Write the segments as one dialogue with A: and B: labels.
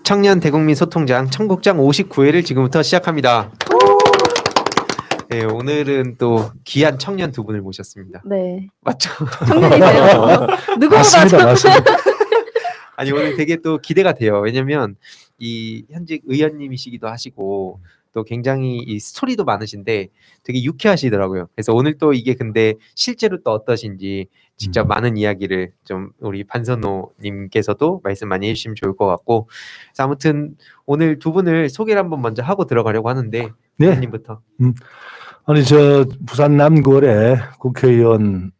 A: 청년 대국민 소통장 청국장 59회를 지금부터 시작합니다. 네, 오늘은 또 귀한 청년 두 분을 모셨습니다.
B: 네.
A: 맞죠?
B: 청년이세요. 누구보다
C: 맞습니다.
A: 아니 오늘 되게 또 기대가 돼요. 왜냐면 이 현직 의원님이시기도 하시고 또 굉장히 이 스토리도 많으신데 되게 유쾌하시더라고요. 그래서 오늘 또 이게 근데 실제로 또 어떠신지 직접 많은 이야기를 좀 우리 반선호님께서도 말씀 많이 해주시면 좋을 것 같고, 그래서 아무튼 오늘 두 분을 소개를 한번 먼저 하고 들어가려고 하는데 의원님부터.
C: 아니 저 부산 남구에 국회의원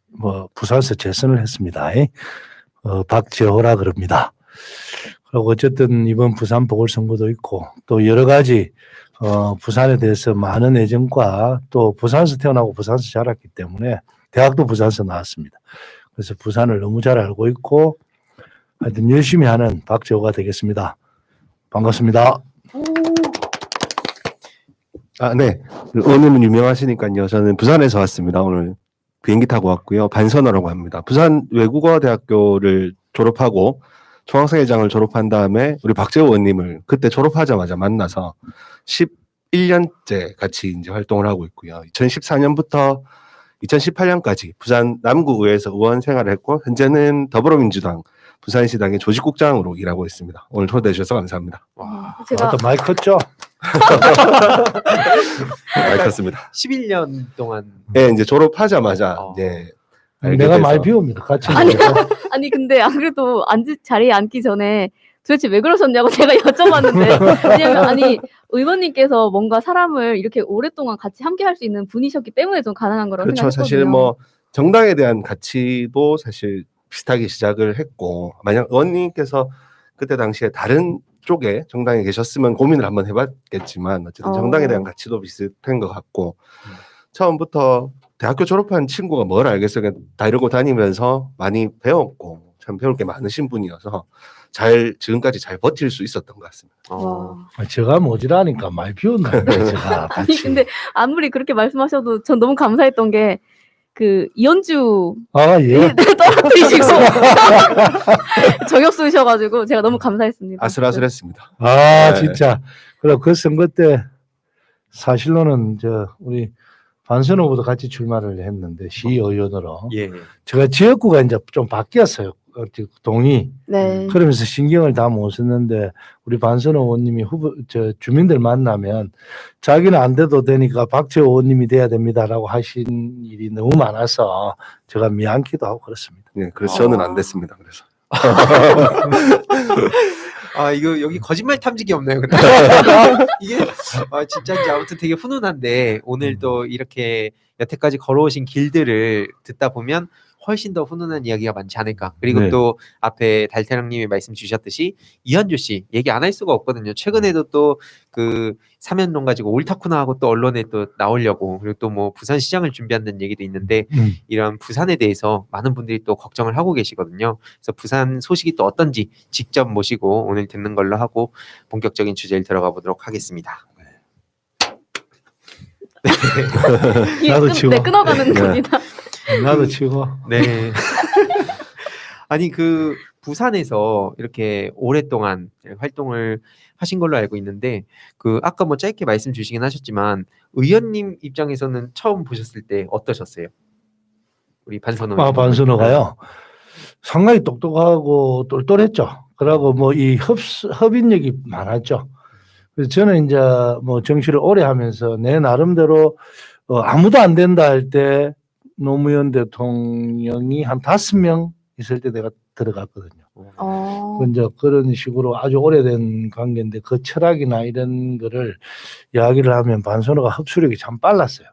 C: 부산에서 재선을 했습니다. 박재호라 그럽니다. 그리고 어쨌든 이번 부산 보궐선거도 있고 또 여러 가지 부산에 대해서 많은 애정과 또 부산에서 태어나고 부산에서 자랐기 때문에 대학도 부산에서 나왔습니다. 그래서 부산을 너무 잘 알고 있고 하여튼 열심히 하는 박재호가 되겠습니다. 반갑습니다.
D: 아, 네. 의원님은 유명하시니까요. 저는 부산에서 왔습니다. 오늘 비행기 타고 왔고요. 반선호라고 합니다. 부산 외국어대학교를 졸업하고 총학생회장을 졸업한 다음에 우리 박재호 의원님을 그때 졸업하자마자 만나서 11년째 같이 이제 활동을 하고 있고요. 2014년부터 2018년까지 부산 남구의회에서 의원 생활을 했고 현재는 더불어민주당 부산시당의 조직국장으로 일하고 있습니다. 오늘 초대해 주셔서 감사합니다.
A: 와,
B: 제가
C: 또 많이 컸죠?
D: 알겠습니다.
A: 11년 동안.
D: 네, 이제 졸업하자마자 이제 알게
C: 내가
D: 돼서.
C: 많이 비웁니다. 같이.
B: 아니 근데 안 그래도 자리에 앉기 전에 도대체 왜 그러셨냐고 제가 여쭤봤는데, 왜냐면 아니 의원님께서 뭔가 사람을 이렇게 오랫동안 같이 함께 할 수 있는 분이셨기 때문에 좀 가능한 거라고
D: 그렇죠.
B: 생각했거든요.
D: 사실 뭐 정당에 대한 가치도 사실 비슷하게 시작을 했고, 만약 의원님께서 그때 당시에 다른 쪽에 정당에 계셨으면 고민을 한번 해봤겠지만 어쨌든 정당에 대한 가치도 비슷한 것 같고, 처음부터 대학교 졸업한 친구가 뭘 알겠어요. 그냥 다 이러고 다니면서 많이 배웠고 참 배울 게 많으신 분이어서 지금까지 잘 버틸 수 있었던 것 같습니다.
B: 와.
C: 제가 모질하니까 많이 비웠는데 제가
B: 아니
C: 같이.
B: 근데 아무리 그렇게 말씀하셔도 전 너무 감사했던 게 그 이현주
C: 예.
B: 떨어뜨리시고 저격 쏘셔가지고 제가 너무 감사했습니다.
D: 아슬아슬했습니다.
C: 아
D: 네.
C: 진짜. 그리고 그 선거 때 사실로는 우리 반선호보다 같이 출마를 했는데 시의원으로
A: 예.
C: 제가 지역구가 이제 좀 바뀌었어요. 동이.
B: 네.
C: 그러면서 신경을 다 못 썼는데 우리 반선호 의원님이 주민들 만나면 자기는 안 돼도 되니까 박재호 의원님이 돼야 됩니다라고 하신 일이 너무 많아서 제가 미안기도 하고 그렇습니다.
D: 네, 그래서 저는 안 됐습니다. 그래서
A: 아 이거 여기 거짓말 탐지기 없나요? 근데 이게 진짜인지 아무튼 되게 훈훈한데 오늘 또 이렇게 여태까지 걸어오신 길들을 듣다 보면 훨씬 더 훈훈한 이야기가 많지 않을까. 그리고
C: 네.
A: 또 앞에 달태령님이 말씀 주셨듯이 이현주 씨 얘기 안 할 수가 없거든요. 최근에도 또 그 사면론 가지고 옳다쿠나 하고 또 언론에 또 나오려고, 그리고 또 뭐 부산시장을 준비한다는 얘기도 있는데 이런 부산에 대해서 많은 분들이 또 걱정을 하고 계시거든요. 그래서 부산 소식이 또 어떤지 직접 모시고 오늘 듣는 걸로 하고 본격적인 주제를 들어가 보도록 하겠습니다.
C: 나도 치고.
B: 네, 끊어가는 겁니다.
C: 나도 치고.
A: 네. 아니 그 부산에서 이렇게 오랫동안 활동을 하신 걸로 알고 있는데 그 아까 뭐 짧게 말씀 주시긴 하셨지만 의원님 입장에서는 처음 보셨을 때 어떠셨어요? 우리 반선호.
C: 반선호가요. 상당히 똑똑하고 똘똘했죠. 그러고 뭐 이 협인력이 많았죠. 그래서 저는 이제 뭐 정치를 오래 하면서 내 나름대로 아무도 안 된다 할 때 노무현 대통령이 한 5명 있을 때 내가 들어갔거든요. 이제 그런 식으로 아주 오래된 관계인데 그 철학이나 이런 거를 이야기를 하면 반선호가 흡수력이 참 빨랐어요.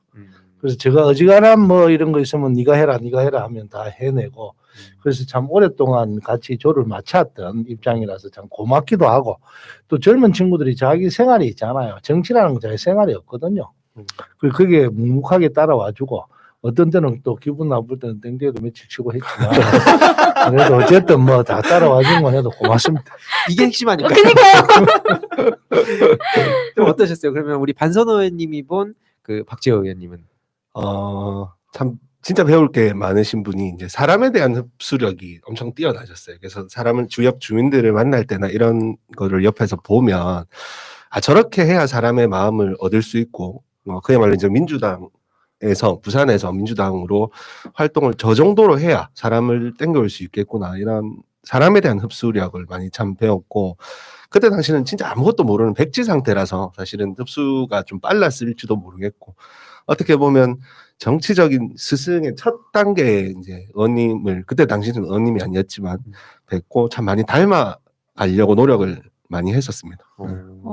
C: 그래서 제가 어지간한 뭐 이런 거 있으면 네가 해라 하면 다 해내고, 그래서 참 오랫동안 같이 조를 맞췄던 입장이라서 참 고맙기도 하고, 또 젊은 친구들이 자기 생활이 있잖아요. 정치라는 건 자기 생활이 없거든요. 그리고 그게 묵묵하게 따라와주고, 어떤 때는 또 기분 나쁠 때는 땡땡이도 며칠 치고 했지만 그래도 어쨌든 뭐 다 따라와준 건 해도 고맙습니다.
A: 이게 핵심 아닐까요?
B: 그러니까요.
A: 좀 어떠셨어요? 그러면 우리 반선호 의원님이 본 그 박재호 의원님은?
D: 참 진짜 배울 게 많으신 분이 이제 사람에 대한 흡수력이 엄청 뛰어나셨어요. 그래서 사람을 주역 주민들을 만날 때나 이런 거를 옆에서 보면 아 저렇게 해야 사람의 마음을 얻을 수 있고 그야말로 이제 민주당에서 부산에서 민주당으로 활동을 저 정도로 해야 사람을 땡겨올 수 있겠구나 이런 사람에 대한 흡수력을 많이 참 배웠고 그때 당시는 진짜 아무것도 모르는 백지 상태라서 사실은 흡수가 좀 빨랐을지도 모르겠고 어떻게 보면 정치적인 스승의 첫 단계에 이제 의원님을 그때 당시는 의원님이 아니었지만 뵙고 참 많이 닮아가려고 노력을 많이 했었습니다.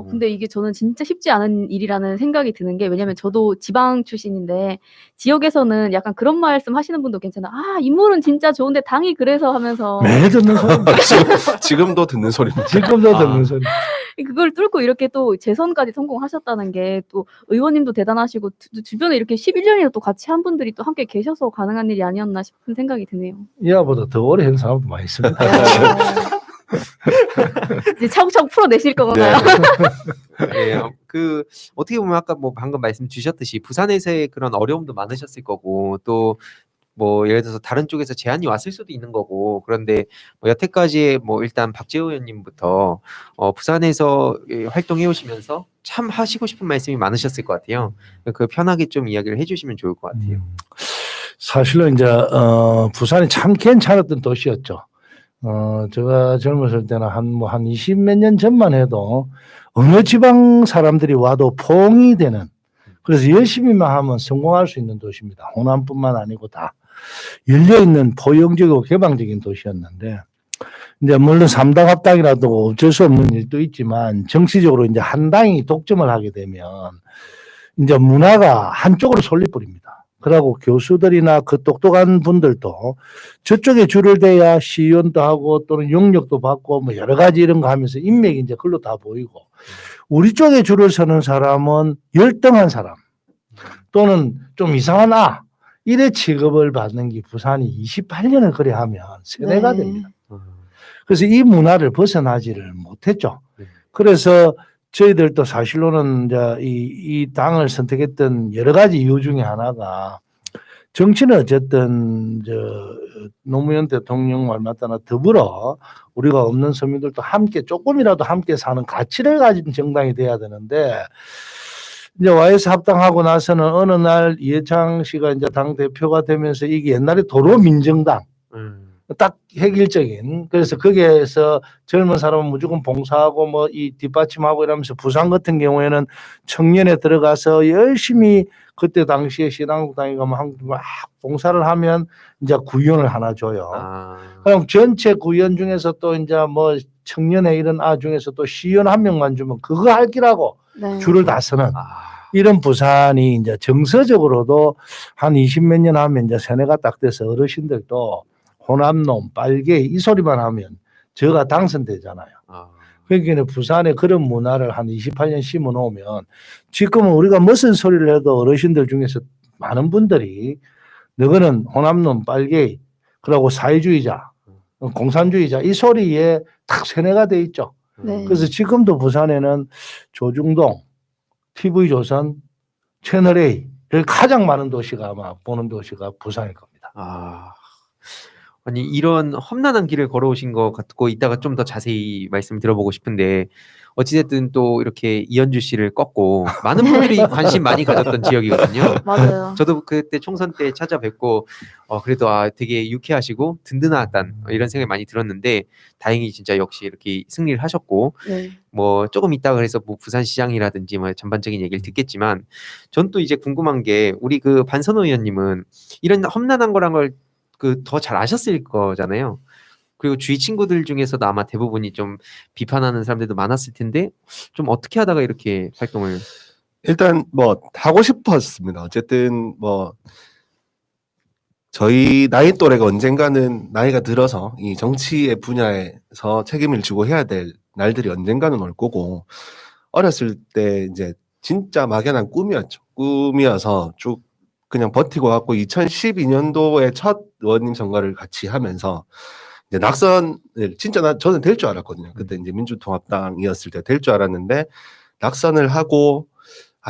B: 근데 이게 저는 진짜 쉽지 않은 일이라는 생각이 드는 게 왜냐면 저도 지방 출신인데 지역에서는 약간 그런 말씀 하시는 분도 괜찮아. 아, 인물은 진짜 좋은데 당이 그래서 하면서
C: 매일 듣는 소리입니다.
D: 지금도 듣는 소리입니다.
C: 지금도 듣는 소리.
B: 그걸 뚫고 이렇게 또 재선까지 성공하셨다는 게 또 의원님도 대단하시고 주변에 이렇게 11년이나 또 같이 한 분들이 또 함께 계셔서 가능한 일이 아니었나 싶은 생각이 드네요.
C: 이하보다 더 오래 한 사람도 많이 있습니다.
B: 이제 차곡차곡 풀어내실 거구나요.
A: 네, 그 어떻게 보면 아까 뭐 방금 말씀 주셨듯이 부산에서의 그런 어려움도 많으셨을 거고 또 뭐 예를 들어서 다른 쪽에서 제안이 왔을 수도 있는 거고 그런데 뭐 여태까지 뭐 일단 박재호 의원님부터 부산에서 활동해 오시면서 참 하시고 싶은 말씀이 많으셨을 것 같아요. 그 편하게 좀 이야기를 해주시면 좋을 것 같아요.
C: 사실은 이제 부산이 참 괜찮았던 도시였죠. 제가 젊었을 때는 한 20몇 년 전만 해도 어느 지방 사람들이 와도 포옹이 되는 그래서 열심히만 하면 성공할 수 있는 도시입니다. 호남뿐만 아니고 다 열려있는 포용적이고 개방적인 도시였는데 이제 물론 3당 합당이라도 어쩔 수 없는 일도 있지만 정치적으로 이제 한 당이 독점을 하게 되면 이제 문화가 한쪽으로 솔리버립니다. 그러고 교수들이나 그 똑똑한 분들도 저쪽에 줄을 대야 시연도 하고 또는 용역도 받고 뭐 여러 가지 이런 거 하면서 인맥이 이제 글로 다 보이고 우리 쪽에 줄을 서는 사람은 열등한 사람 또는 좀 이상한 이래 취급을 받는 게 부산이 28년을 그래 하면 세뇌가
B: 네.
C: 됩니다. 그래서 이 문화를 벗어나지를 못했죠.
A: 네.
C: 그래서 저희들도 사실로는 이제 이 당을 선택했던 여러 가지 이유 중에 하나가 정치는 어쨌든 노무현 대통령 말 맞다나 더불어 우리가 없는 서민들도 함께 조금이라도 함께 사는 가치를 가진 정당이 돼야 되는데 이제 YS 합당하고 나서는 어느 날 이해창 씨가 이제 당 대표가 되면서 이게 옛날에 도로민정당 딱 획일적인 그래서 거기에서 젊은 사람은 무조건 봉사하고 뭐 이 뒷받침하고 이러면서 부산 같은 경우에는 청년에 들어가서 열심히 그때 당시에 신한국당이 가면 막 봉사를 하면 이제 구의원을 하나 줘요. 그럼 전체 구의원 중에서 또 이제 뭐 청년의 이런 중에서 또 시의원 한 명만 주면 그거 할 기라고
B: 네.
C: 줄을 다 서는 이런 부산이 이제 정서적으로도 한 20몇 년 하면 이제 세뇌가 딱 돼서 어르신들도 호남놈, 빨개 이 소리만 하면 저가 당선되잖아요. 그러니까 부산에 그런 문화를 한 28년 심어 놓으면 지금은 우리가 무슨 소리를 해도 어르신들 중에서 많은 분들이 너희는 호남놈, 빨개 그러고 사회주의자, 공산주의자 이 소리에 탁 세뇌가 돼 있죠.
B: 네.
C: 그래서 지금도 부산에는 조중동, TV조선, 채널A를 가장 많은 도시가 아마 보는 도시가 부산일 겁니다.
A: 아니 이런 험난한 길을 걸어오신 것 같고 이따가 좀 더 자세히 말씀 들어보고 싶은데 어찌됐든 또 이렇게 이현주 씨를 꺾고 많은 분들이 관심 많이 가졌던 지역이거든요.
B: 맞아요.
A: 저도 그때 총선 때 찾아뵙고 그래도 되게 유쾌하시고 든든하단 이런 생각이 많이 들었는데 다행히 진짜 역시 이렇게 승리를 하셨고
B: 네.
A: 뭐 조금 이따가 그래서 뭐 부산시장이라든지 뭐 전반적인 얘기를 듣겠지만 전 또 이제 궁금한 게 우리 그 반선호 의원님은 이런 험난한 거란 걸 더 잘 아셨을 거잖아요. 그리고 주위 친구들 중에서도 아마 대부분이 좀 비판하는 사람들도 많았을 텐데 좀 어떻게 하다가 이렇게 활동을
D: 일단 뭐 하고 싶었습니다. 어쨌든 뭐 저희 나이 또래가 언젠가는 나이가 들어서 이 정치의 분야에서 책임을 지고 해야 될 날들이 언젠가는 올 거고 어렸을 때 이제 진짜 막연한 꿈이었죠. 꿈이어서 쭉 그냥 버티고 갖고 2012년도에 첫 의원님 선거를 같이 하면서 이제 낙선을 진짜 저는 될 줄 알았거든요. 그때 이제 민주통합당이었을 때 될 줄 알았는데 낙선을 하고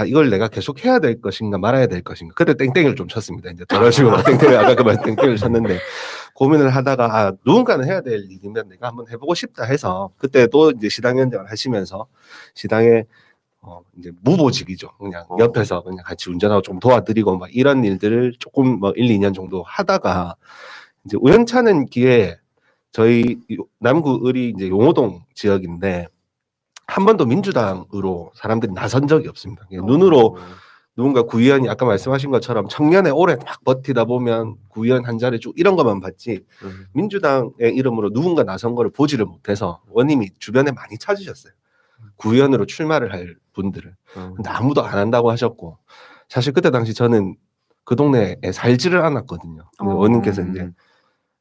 D: 이걸 내가 계속 해야 될 것인가 말아야 될 것인가. 그때 땡땡이를 좀 쳤습니다. 이제 저런 식으로 땡땡을 아까 그말 땡땡을 쳤는데 고민을 하다가 누군가는 해야 될 일이면 내가 한번 해보고 싶다 해서 그때 또 이제 시당위원장을 하시면서 시당에 이제 무보직이죠. 그냥 옆에서 그냥 같이 운전하고 좀 도와드리고 막 이런 일들을 조금 뭐 1, 2년 정도 하다가 이제 우연찮은 기회에 저희 남구 을이 이제 용호동 지역인데 한 번도 민주당으로 사람들이 나선 적이 없습니다. 그냥 눈으로 누군가 구의원이 아까 말씀하신 것처럼 청년의 오래 막 버티다 보면 구의원 한 자리 쭉 이런 것만 봤지 민주당의 이름으로 누군가 나선 거를 보지를 못해서 원님이 주변에 많이 찾으셨어요. 구의원으로 출마를 할 분들을. 근데 아무도 안 한다고 하셨고 사실 그때 당시 저는 그 동네에 살지를 않았거든요. 근데 원님께서 이제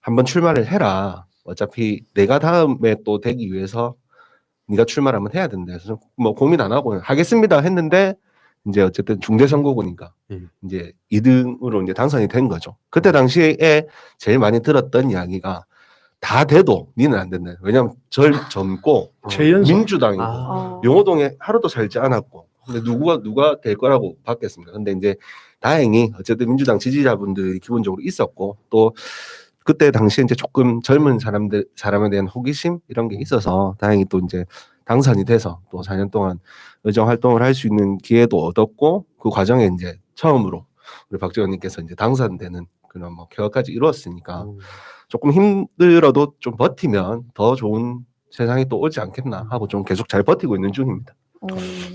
D: 한번 출마를 해라. 어차피 내가 다음에 또 되기 위해서 네가 출마를 한번 해야 된다. 그래서 뭐 고민 안 하고 하겠습니다 했는데 이제 어쨌든 중대선거구니까 이제 2등으로 이제 당선이 된 거죠. 그때 당시에 제일 많이 들었던 이야기가 다 돼도 니는 안 된다. 왜냐면 젊고
C: 최연소.
D: 민주당이고 용호동에 하루도 살지 않았고 근데 누가 될 거라고 봤겠습니다. 근데 이제 다행히 어쨌든 민주당 지지자분들이 기본적으로 있었고 또 그때 당시에 이제 조금 젊은 사람에 대한 호기심 이런 게 있어서 다행히 또 이제 당선이 돼서 또 4년 동안 의정 활동을 할 수 있는 기회도 얻었고 그 과정에 이제 처음으로 우리 박지원님께서 이제 당선되는 그런 뭐 개혁까지 이루었으니까 조금 힘들어도 좀 버티면 더 좋은 세상이 또 오지 않겠나 하고 좀 계속 잘 버티고 있는 중입니다.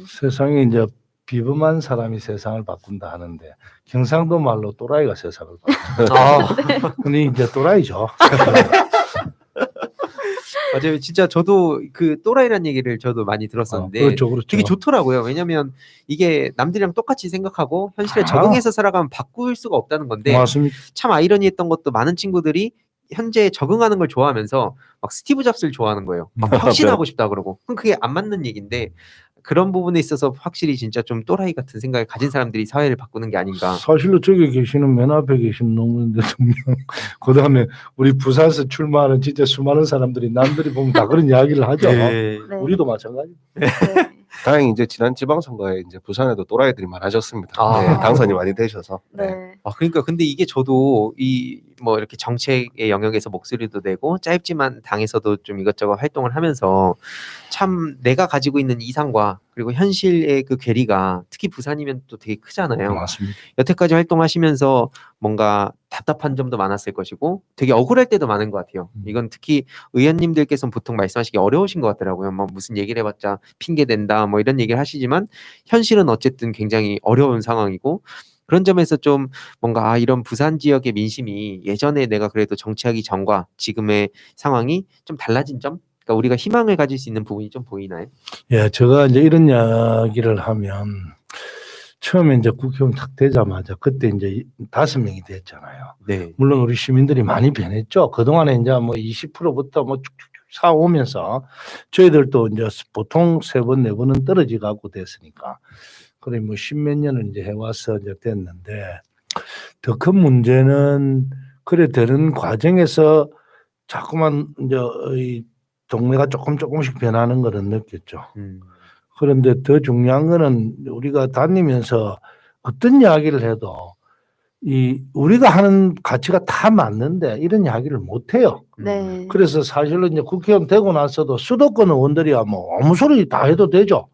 C: 세상에 이제 비범한 사람이 세상을 바꾼다 하는데 경상도 말로 또라이가 세상을 바꾼다. 근데 이제 또라이죠.
A: 맞아요. 진짜 저도 그 또라이란 얘기를 저도 많이 들었었는데
C: 그렇죠, 그렇죠.
A: 되게 좋더라고요. 왜냐면 이게 남들이랑 똑같이 생각하고 현실에
C: 아.
A: 적응해서 살아가면 바꿀 수가 없다는 건데
C: 맞습니다.
A: 참 아이러니했던 것도 많은 친구들이 현재 적응하는 걸 좋아하면서 막 스티브 잡스를 좋아하는 거예요. 막 혁신하고 싶다 그러고. 그럼 그게 안 맞는 얘기인데 그런 부분에 있어서 확실히 진짜 좀 또라이 같은 생각을 가진 사람들이 사회를 바꾸는 게 아닌가.
C: 사실로 저기 계시는 맨 앞에 계신 노무현 대통령, 그다음에 우리 부산에서 출마하는 진짜 수많은 사람들이 남들이 보면 다 그런 이야기를 하죠.
A: 네.
C: 우리도 마찬가지.
D: 다행히 이제 지난 지방선거에 이제 부산에도 또라이들이 많아졌습니다.
A: 아.
D: 네, 당선이 많이 되셔서. 네.
A: 그러니까 근데 이게 저도 이 뭐 이렇게 정책의 영역에서 목소리도 내고 짧지만 당에서도 좀 이것저것 활동을 하면서 참 내가 가지고 있는 이상과 그리고 현실의 그 괴리가 특히 부산이면 또 되게 크잖아요.
C: 맞습니다.
A: 여태까지 활동하시면서 뭔가 답답한 점도 많았을 것이고 되게 억울할 때도 많은 것 같아요. 이건 특히 의원님들께서는 보통 말씀하시기 어려우신 것 같더라고요. 뭐 무슨 얘기를 해봤자 핑계 댄다 뭐 이런 얘기를 하시지만 현실은 어쨌든 굉장히 어려운 상황이고 그런 점에서 좀 뭔가 이런 부산 지역의 민심이 예전에 내가 그래도 정치하기 전과 지금의 상황이 좀 달라진 점? 그러니까 우리가 희망을 가질 수 있는 부분이 좀 보이나요?
C: 예, 제가 이제 이런 이야기를 하면 처음에 이제 국회의원 탁 되자마자 그때 이제 5명이 됐잖아요.
A: 네.
C: 물론 우리 시민들이 많이 변했죠. 그동안에 이제 뭐 20%부터 뭐 쭉쭉쭉 쌓아오면서 저희들도 이제 보통 3번, 4번은 떨어지고 됐으니까. 그래 뭐 10몇 년을 이제 해와서 이제 됐는데 더 큰 문제는 그래 되는 과정에서 자꾸만 이제 이 동네가 조금씩 변하는 거는 느꼈죠. 그런데 더 중요한 거는 우리가 다니면서 어떤 이야기를 해도 이 우리가 하는 가치가 다 맞는데 이런 이야기를 못 해요.
B: 네.
C: 그래서 사실은 이제 국회의원 되고 나서도 수도권 의원들이야 뭐 아무 소리 다 해도 되죠.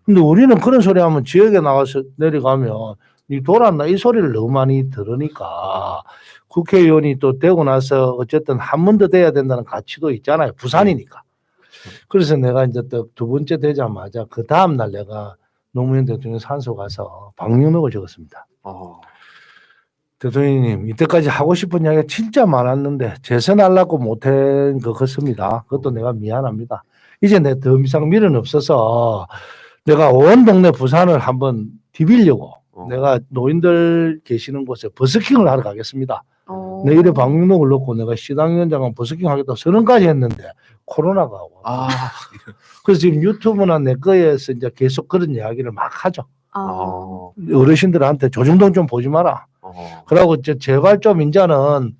C: 근데 우리는 그런 소리 하면 지역에 나가서 내려가면 이 돌았나 이 소리를 너무 많이 들으니까 국회의원이 또 되고 나서 어쨌든 한 번 더 돼야 된다는 가치도 있잖아요. 부산이니까. 그래서 내가 이제 또 2번째 되자마자 그 다음날 내가 노무현 대통령 산소 가서 방명록을 적었습니다. 대통령님 이때까지 하고 싶은 이야기가 진짜 많았는데 재선하려고 못한 것 같습니다. 그것도 내가 미안합니다. 이제 내 더 이상 미련 없어서 내가 온 동네 부산을 한번 디비려고 내가 노인들 계시는 곳에 버스킹을 하러 가겠습니다. 내일에 방명록을 넣고 내가 시당위원장은 버스킹 하겠다고 선언까지 했는데 코로나가 오고. 그래서 지금 유튜브나 내 거에서 이제 계속 그런 이야기를 막 하죠. 어르신들한테 조중동 좀 보지 마라. 그러고 제발 좀 이제는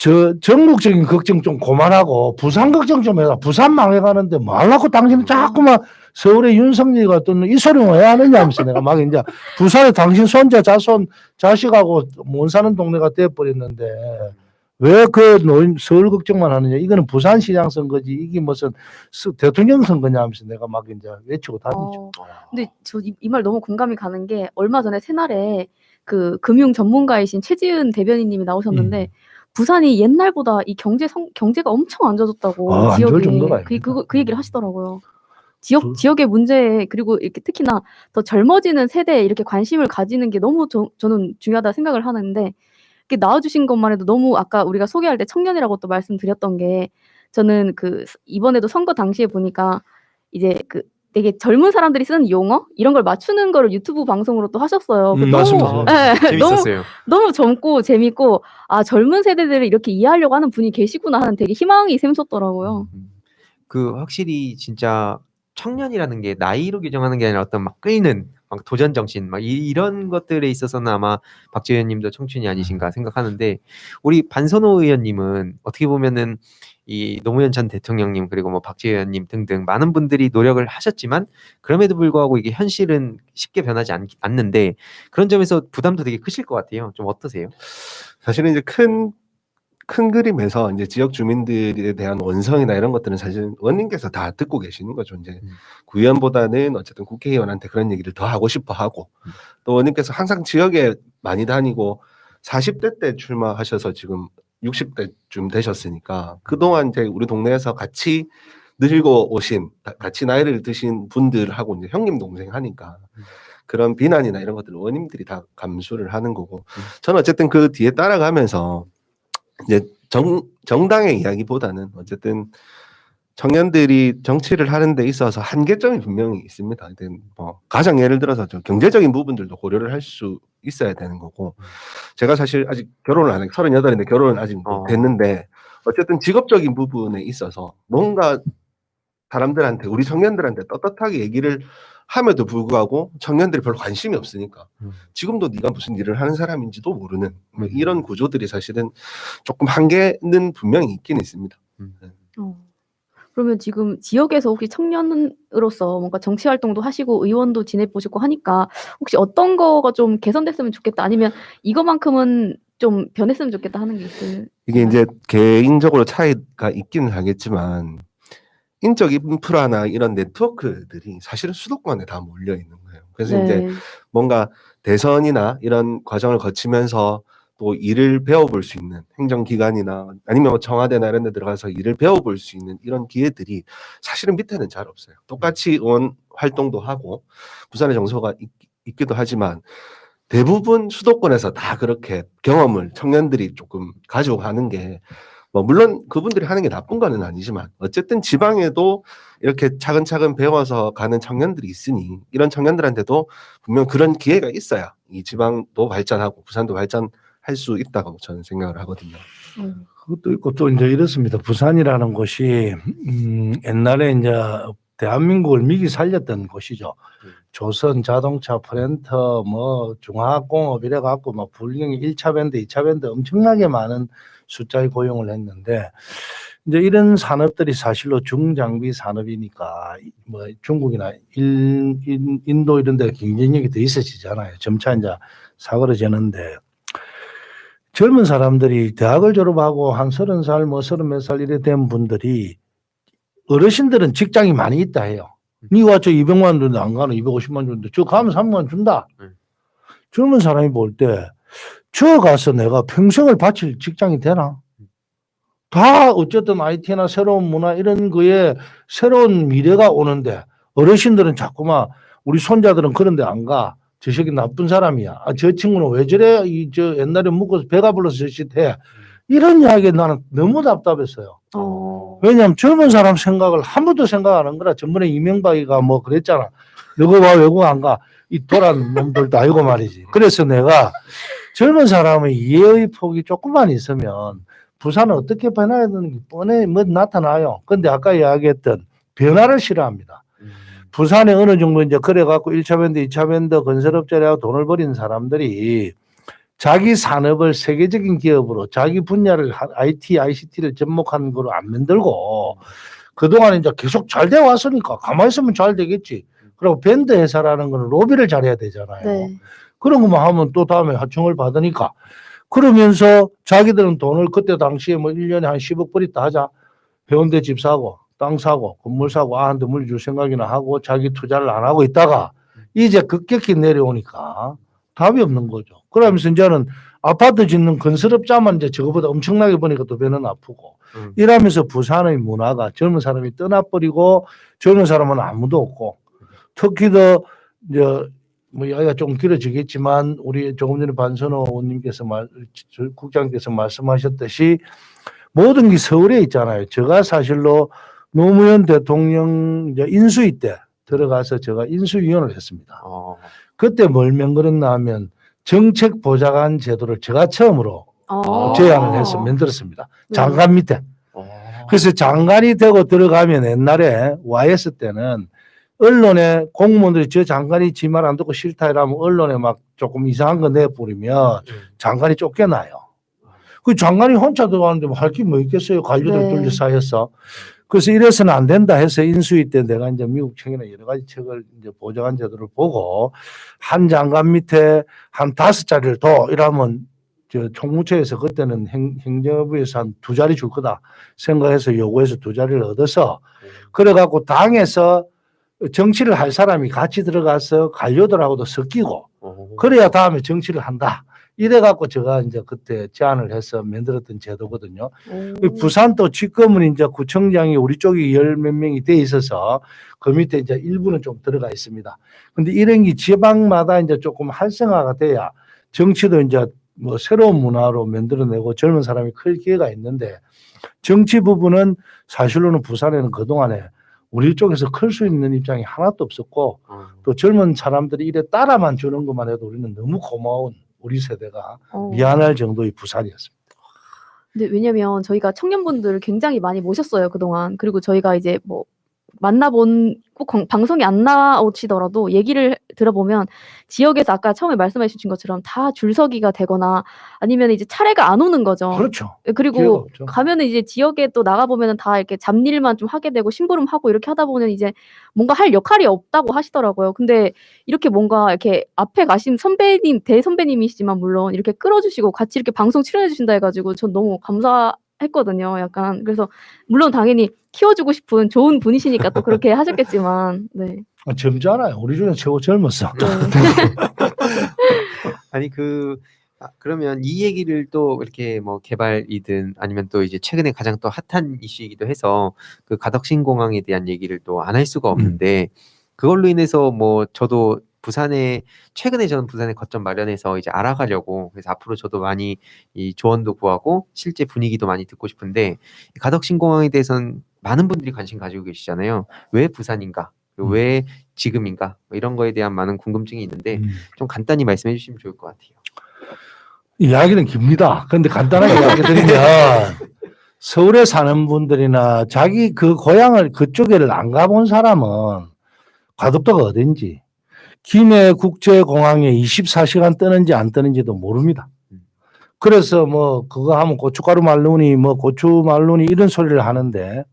C: 저 전국적인 걱정 좀 그만하고 부산 걱정 좀 해라. 부산 망해가는데 뭐 하려고 당신은 자꾸만 서울의 윤석열이가 또는 이 소리 왜 하느냐 하면서 내가 막 이제 부산에 당신 손자 자손 자식하고 못 사는 동네가 돼버렸는데 왜 그 서울 걱정만 하느냐. 이거는 부산시장 선거지 이게 무슨 대통령 선거냐 하면서 내가 막 이제 외치고 다니죠.
B: 근데 저 이 말 너무 공감이 가는 게 얼마 전에 새날에 그 금융 전문가이신 최지은 대변인님이 나오셨는데 부산이 옛날보다 이 경제가 엄청 안 좋아졌다고
C: 안 좋을
B: 지역에
C: 정도가
B: 그 얘기를 하시더라고요. 지역의 문제 그리고 이렇게 특히나 더 젊어지는 세대에 이렇게 관심을 가지는 게 너무 저는 중요하다 생각을 하는데 이렇게 나와주신 것만 해도 너무 아까 우리가 소개할 때 청년이라고 또 말씀드렸던 게 저는 그 이번에도 선거 당시에 보니까 이제 그 되게 젊은 사람들이 쓰는 용어 이런 걸 맞추는 거를 유튜브 방송으로 또 하셨어요.
C: 맞습니다.
B: 네,
A: 재밌었어요.
B: 너무 젊고 재밌고 아 젊은 세대들을 이렇게 이해하려고 하는 분이 계시구나 하는 되게 희망이 샘솟더라고요.
A: 그 확실히 진짜 청년이라는 게 나이로 규정하는 게 아니라 어떤 막 끌는 막 도전 정신 막 이런 것들에 있어서는 아마 박지현 의원님도 청춘이 아니신가 생각하는데 우리 반선호 의원님은 어떻게 보면은 이 노무현 전 대통령님 그리고 뭐 박지현 의원님 등등 많은 분들이 노력을 하셨지만 그럼에도 불구하고 이게 현실은 쉽게 변하지 않는데 그런 점에서 부담도 되게 크실 것 같아요. 좀 어떠세요?
D: 사실은 이제 큰 그림에서 이제 지역 주민들에 대한 원성이나 이런 것들은 사실 의원님께서 다 듣고 계시는 거죠. 이제 구의원보다는 어쨌든 국회의원한테 그런 얘기를 더 하고 싶어 하고 또 의원님께서 항상 지역에 많이 다니고 40대 때 출마하셔서 지금 60대쯤 되셨으니까 그동안 이제 우리 동네에서 같이 늙어 오신 같이 나이를 드신 분들하고 이제 형님 동생 하니까 그런 비난이나 이런 것들을 의원님들이 다 감수를 하는 거고 저는 어쨌든 그 뒤에 따라가면서 이제 정당의 이야기보다는 어쨌든 청년들이 정치를 하는 데 있어서 한계점이 분명히 있습니다. 뭐 가장 예를 들어서 경제적인 부분들도 고려를 할 수 있어야 되는 거고 제가 사실 아직 결혼을 안 했고 38인데 결혼을 아직 못 했는데 어쨌든 직업적인 부분에 있어서 뭔가 사람들한테 우리 청년들한테 떳떳하게 얘기를 함에도 불구하고 청년들이 별로 관심이 없으니까 지금도 네가 무슨 일을 하는 사람인지도 모르는 뭐 이런 구조들이 사실은 조금 한계는 분명히 있긴 있습니다.
B: 그러면 지금 지역에서 혹시 청년으로서 뭔가 정치 활동도 하시고 의원도 지내보시고 하니까 혹시 어떤 거가 좀 개선됐으면 좋겠다 아니면 이거만큼은 좀 변했으면 좋겠다 하는 게 있어요?
D: 이게 이제 개인적으로 차이가 있기는 하겠지만 인적 인프라나 이런 네트워크들이 사실은 수도권에 다 몰려 있는 거예요. 그래서 이제 뭔가 대선이나 이런 과정을 거치면서 또 일을 배워볼 수 있는 행정기관이나 아니면 청와대나 이런 데 들어가서 일을 배워볼 수 있는 이런 기회들이 사실은 밑에는 잘 없어요. 똑같이 의원 활동도 하고 부산의 정서가 있기도 하지만 대부분 수도권에서 다 그렇게 경험을 청년들이 조금 가지고 가는 게 뭐 물론 그분들이 하는 게 나쁜 거는 아니지만 어쨌든 지방에도 이렇게 차근차근 배워서 가는 청년들이 있으니 이런 청년들한테도 분명 그런 기회가 있어야 이 지방도 발전하고 부산도 발전할 수 있다고 저는 생각을 하거든요.
C: 그것도 있고 또 이제 이렇습니다. 부산이라는 곳이 옛날에 이제 대한민국을 미기 살렸던 곳이죠. 조선 자동차 프렌터 뭐 중화학공업 이래 갖고 막 불경이 1차 밴드 2차 밴드 엄청나게 많은 숫자의 고용을 했는데 이제 이런 산업들이 사실로 중장비 산업이니까 뭐 중국이나 인도 이런 데 경쟁력이 더 있어지잖아요. 점차 이제 사그러지는데 젊은 사람들이 대학을 졸업하고 한 30살 뭐 30몇 살 이래 된 분들이 어르신들은 직장이 많이 있다 해요. 니가 저 200만 주는데 안 가는 250만 주는데 저 가면 3만 준다. 젊은 사람이 볼 때 저 가서 내가 평생을 바칠 직장이 되나? 다 어쨌든 IT나 새로운 문화 이런 거에 새로운 미래가 오는데 어르신들은 자꾸만 우리 손자들은 그런데 안 가. 저 새끼 나쁜 사람이야. 아, 저 친구는 왜 저래? 저 옛날에 묶어서 배가 불러서 저 짓 해. 이런 이야기 나는 너무 답답했어요. 왜냐하면 젊은 사람 생각을 한 번도 생각 안 한 거라. 전번에 이명박이가 뭐 그랬잖아. 너가 와 외국 안 가. 이 도란 놈들도 알고 말이지. 그래서 내가 젊은 사람의 이해의 폭이 조금만 있으면 부산은 어떻게 변화해야 되는 게 뻔해 뭐 나타나요. 근데 아까 이야기했던 변화를 싫어합니다. 부산에 어느 정도 이제 그래갖고 1차 밴드, 2차 밴드 건설업자라고 돈을 벌인 사람들이 자기 산업을 세계적인 기업으로 자기 분야를 IT, ICT를 접목한 거로 안 만들고 그동안 이제 계속 잘 돼 왔으니까 가만히 있으면 잘 되겠지. 그리고 밴드 회사라는 거는 로비를 잘해야 되잖아요.
B: 네.
C: 그런 것만 하면 또 다음에 하청을 받으니까 그러면서 자기들은 돈을 그때 당시에 뭐 1년에 한 10억 벌있다 하자. 해운대 집 사고 땅 사고 건물 사고 아한테 물려줄 생각이나 하고 자기 투자를 안 하고 있다가 이제 급격히 내려오니까 답이 없는 거죠. 그러면서 이제는 아파트 짓는 건설업자만 이제 저거보다 엄청나게 보니까 또 배는 아프고 이러면서 부산의 문화가 젊은 사람이 떠나버리고 젊은 사람은 아무도 없고 특히 더 이제 뭐 이야기가 좀 길어지겠지만 우리 조금 전에 반선호 의원님께서 국장께서 말씀하셨듯이 모든 게 서울에 있잖아요. 제가 사실로 노무현 대통령 이제 인수위 때 들어가서 제가 인수위원을 했습니다. 그때 뭘 명거렸나 하면 정책 보좌관 제도를 제가 처음으로 제안을 해서 만들었습니다. 장관 밑에. 그래서 장관이 되고 들어가면 옛날에 YS 때는 언론에 공무원들이 저 장관이 지 말 안 듣고 싫다 이러면 언론에 막 조금 이상한 거 내버리면 장관이 쫓겨나요. 그 장관이 혼자 들어가는데 뭐 할 게 뭐 있겠어요. 관료들 둘러 쌓여서. 그래서 이래서는 안 된다 해서 인수위 때 내가 이제 미국 책이나 여러 가지 책을 이제 보좌관 제도를 보고 한 장관 밑에 한 5자리를 더 이러면 저 총무처에서 그때는 행정부에서 한 2자리 줄 거다 생각해서 요구해서 2자리를 얻어서 그래갖고 당에서 정치를 할 사람이 같이 들어가서 관료들하고도 섞이고 그래야 다음에 정치를 한다. 이래갖고 제가 이제 그때 제안을 해서 만들었던 제도거든요. 부산도 지금은 이제 구청장이 우리 쪽이 10몇 명이 돼 있어서 그 밑에 이제 일부는 좀 들어가 있습니다. 근데 이런 게 지방마다 이제 조금 활성화가 돼야 정치도 이제 뭐 새로운 문화로 만들어내고 젊은 사람이 클 기회가 있는데 정치 부분은 사실로는 부산에는 그동안에 우리 쪽에서 클 수 있는 입장이 하나도 없었고 또 젊은 사람들이 이래 따라만 주는 것만 해도 우리는 너무 고마운 우리 세대가 미안할 정도의 부산이었습니다.
B: 근데 왜냐면 저희가 청년분들을 굉장히 많이 모셨어요, 그동안. 그리고 저희가 이제 뭐 만나본 꼭 방송이 안 나오시더라도 얘기를 들어보면 지역에서 아까 처음에 말씀해 주신 것처럼 다 줄서기가 되거나 아니면 이제 차례가 안 오는 거죠.
C: 그렇죠.
B: 그리고 가면은 이제 지역에 또 나가보면은 다 이렇게 잡일만 좀 하게 되고 심부름하고 이렇게 하다 보면 이제 뭔가 할 역할이 없다고 하시더라고요. 근데 이렇게 뭔가 이렇게 앞에 가신 선배님, 대선배님이시지만 물론 이렇게 끌어주시고 같이 이렇게 방송 출연해 주신다 해가지고 전 너무 감사했거든요. 약간. 그래서 물론 당연히 키워주고 싶은 좋은 분이시니까 또 그렇게 하셨겠지만, 네.
C: 젊잖아요. 우리 중에 최고 젊었어.
B: 네.
A: 아니 그러면 이 얘기를 또 이렇게 뭐 개발이든 아니면 또 이제 최근에 가장 또 핫한 이슈이기도 해서 그 가덕신공항에 대한 얘기를 또 안 할 수가 없는데 그걸로 인해서 뭐 저도 최근에 저는 부산에 거점 마련해서 이제 알아가려고 그래서 앞으로 저도 많이 이 조언도 구하고 실제 분위기도 많이 듣고 싶은데 가덕신공항에 대해서는 많은 분들이 관심 가지고 계시잖아요. 왜 부산인가? 왜 지금인가? 뭐 이런 거에 대한 많은 궁금증이 있는데 좀 간단히 말씀해 주시면 좋을 것 같아요.
C: 이야기는 깁니다. 그런데 간단하게 이야기 드리면 서울에 사는 분들이나 자기 그 고향을 그쪽에를 안 가본 사람은 가덕도가 어딘지 김해 국제공항에 24시간 뜨는지 안 뜨는지도 모릅니다. 그래서 뭐 그거 하면 고춧가루 말루니 뭐 고추 말루니 이런 소리를 하는데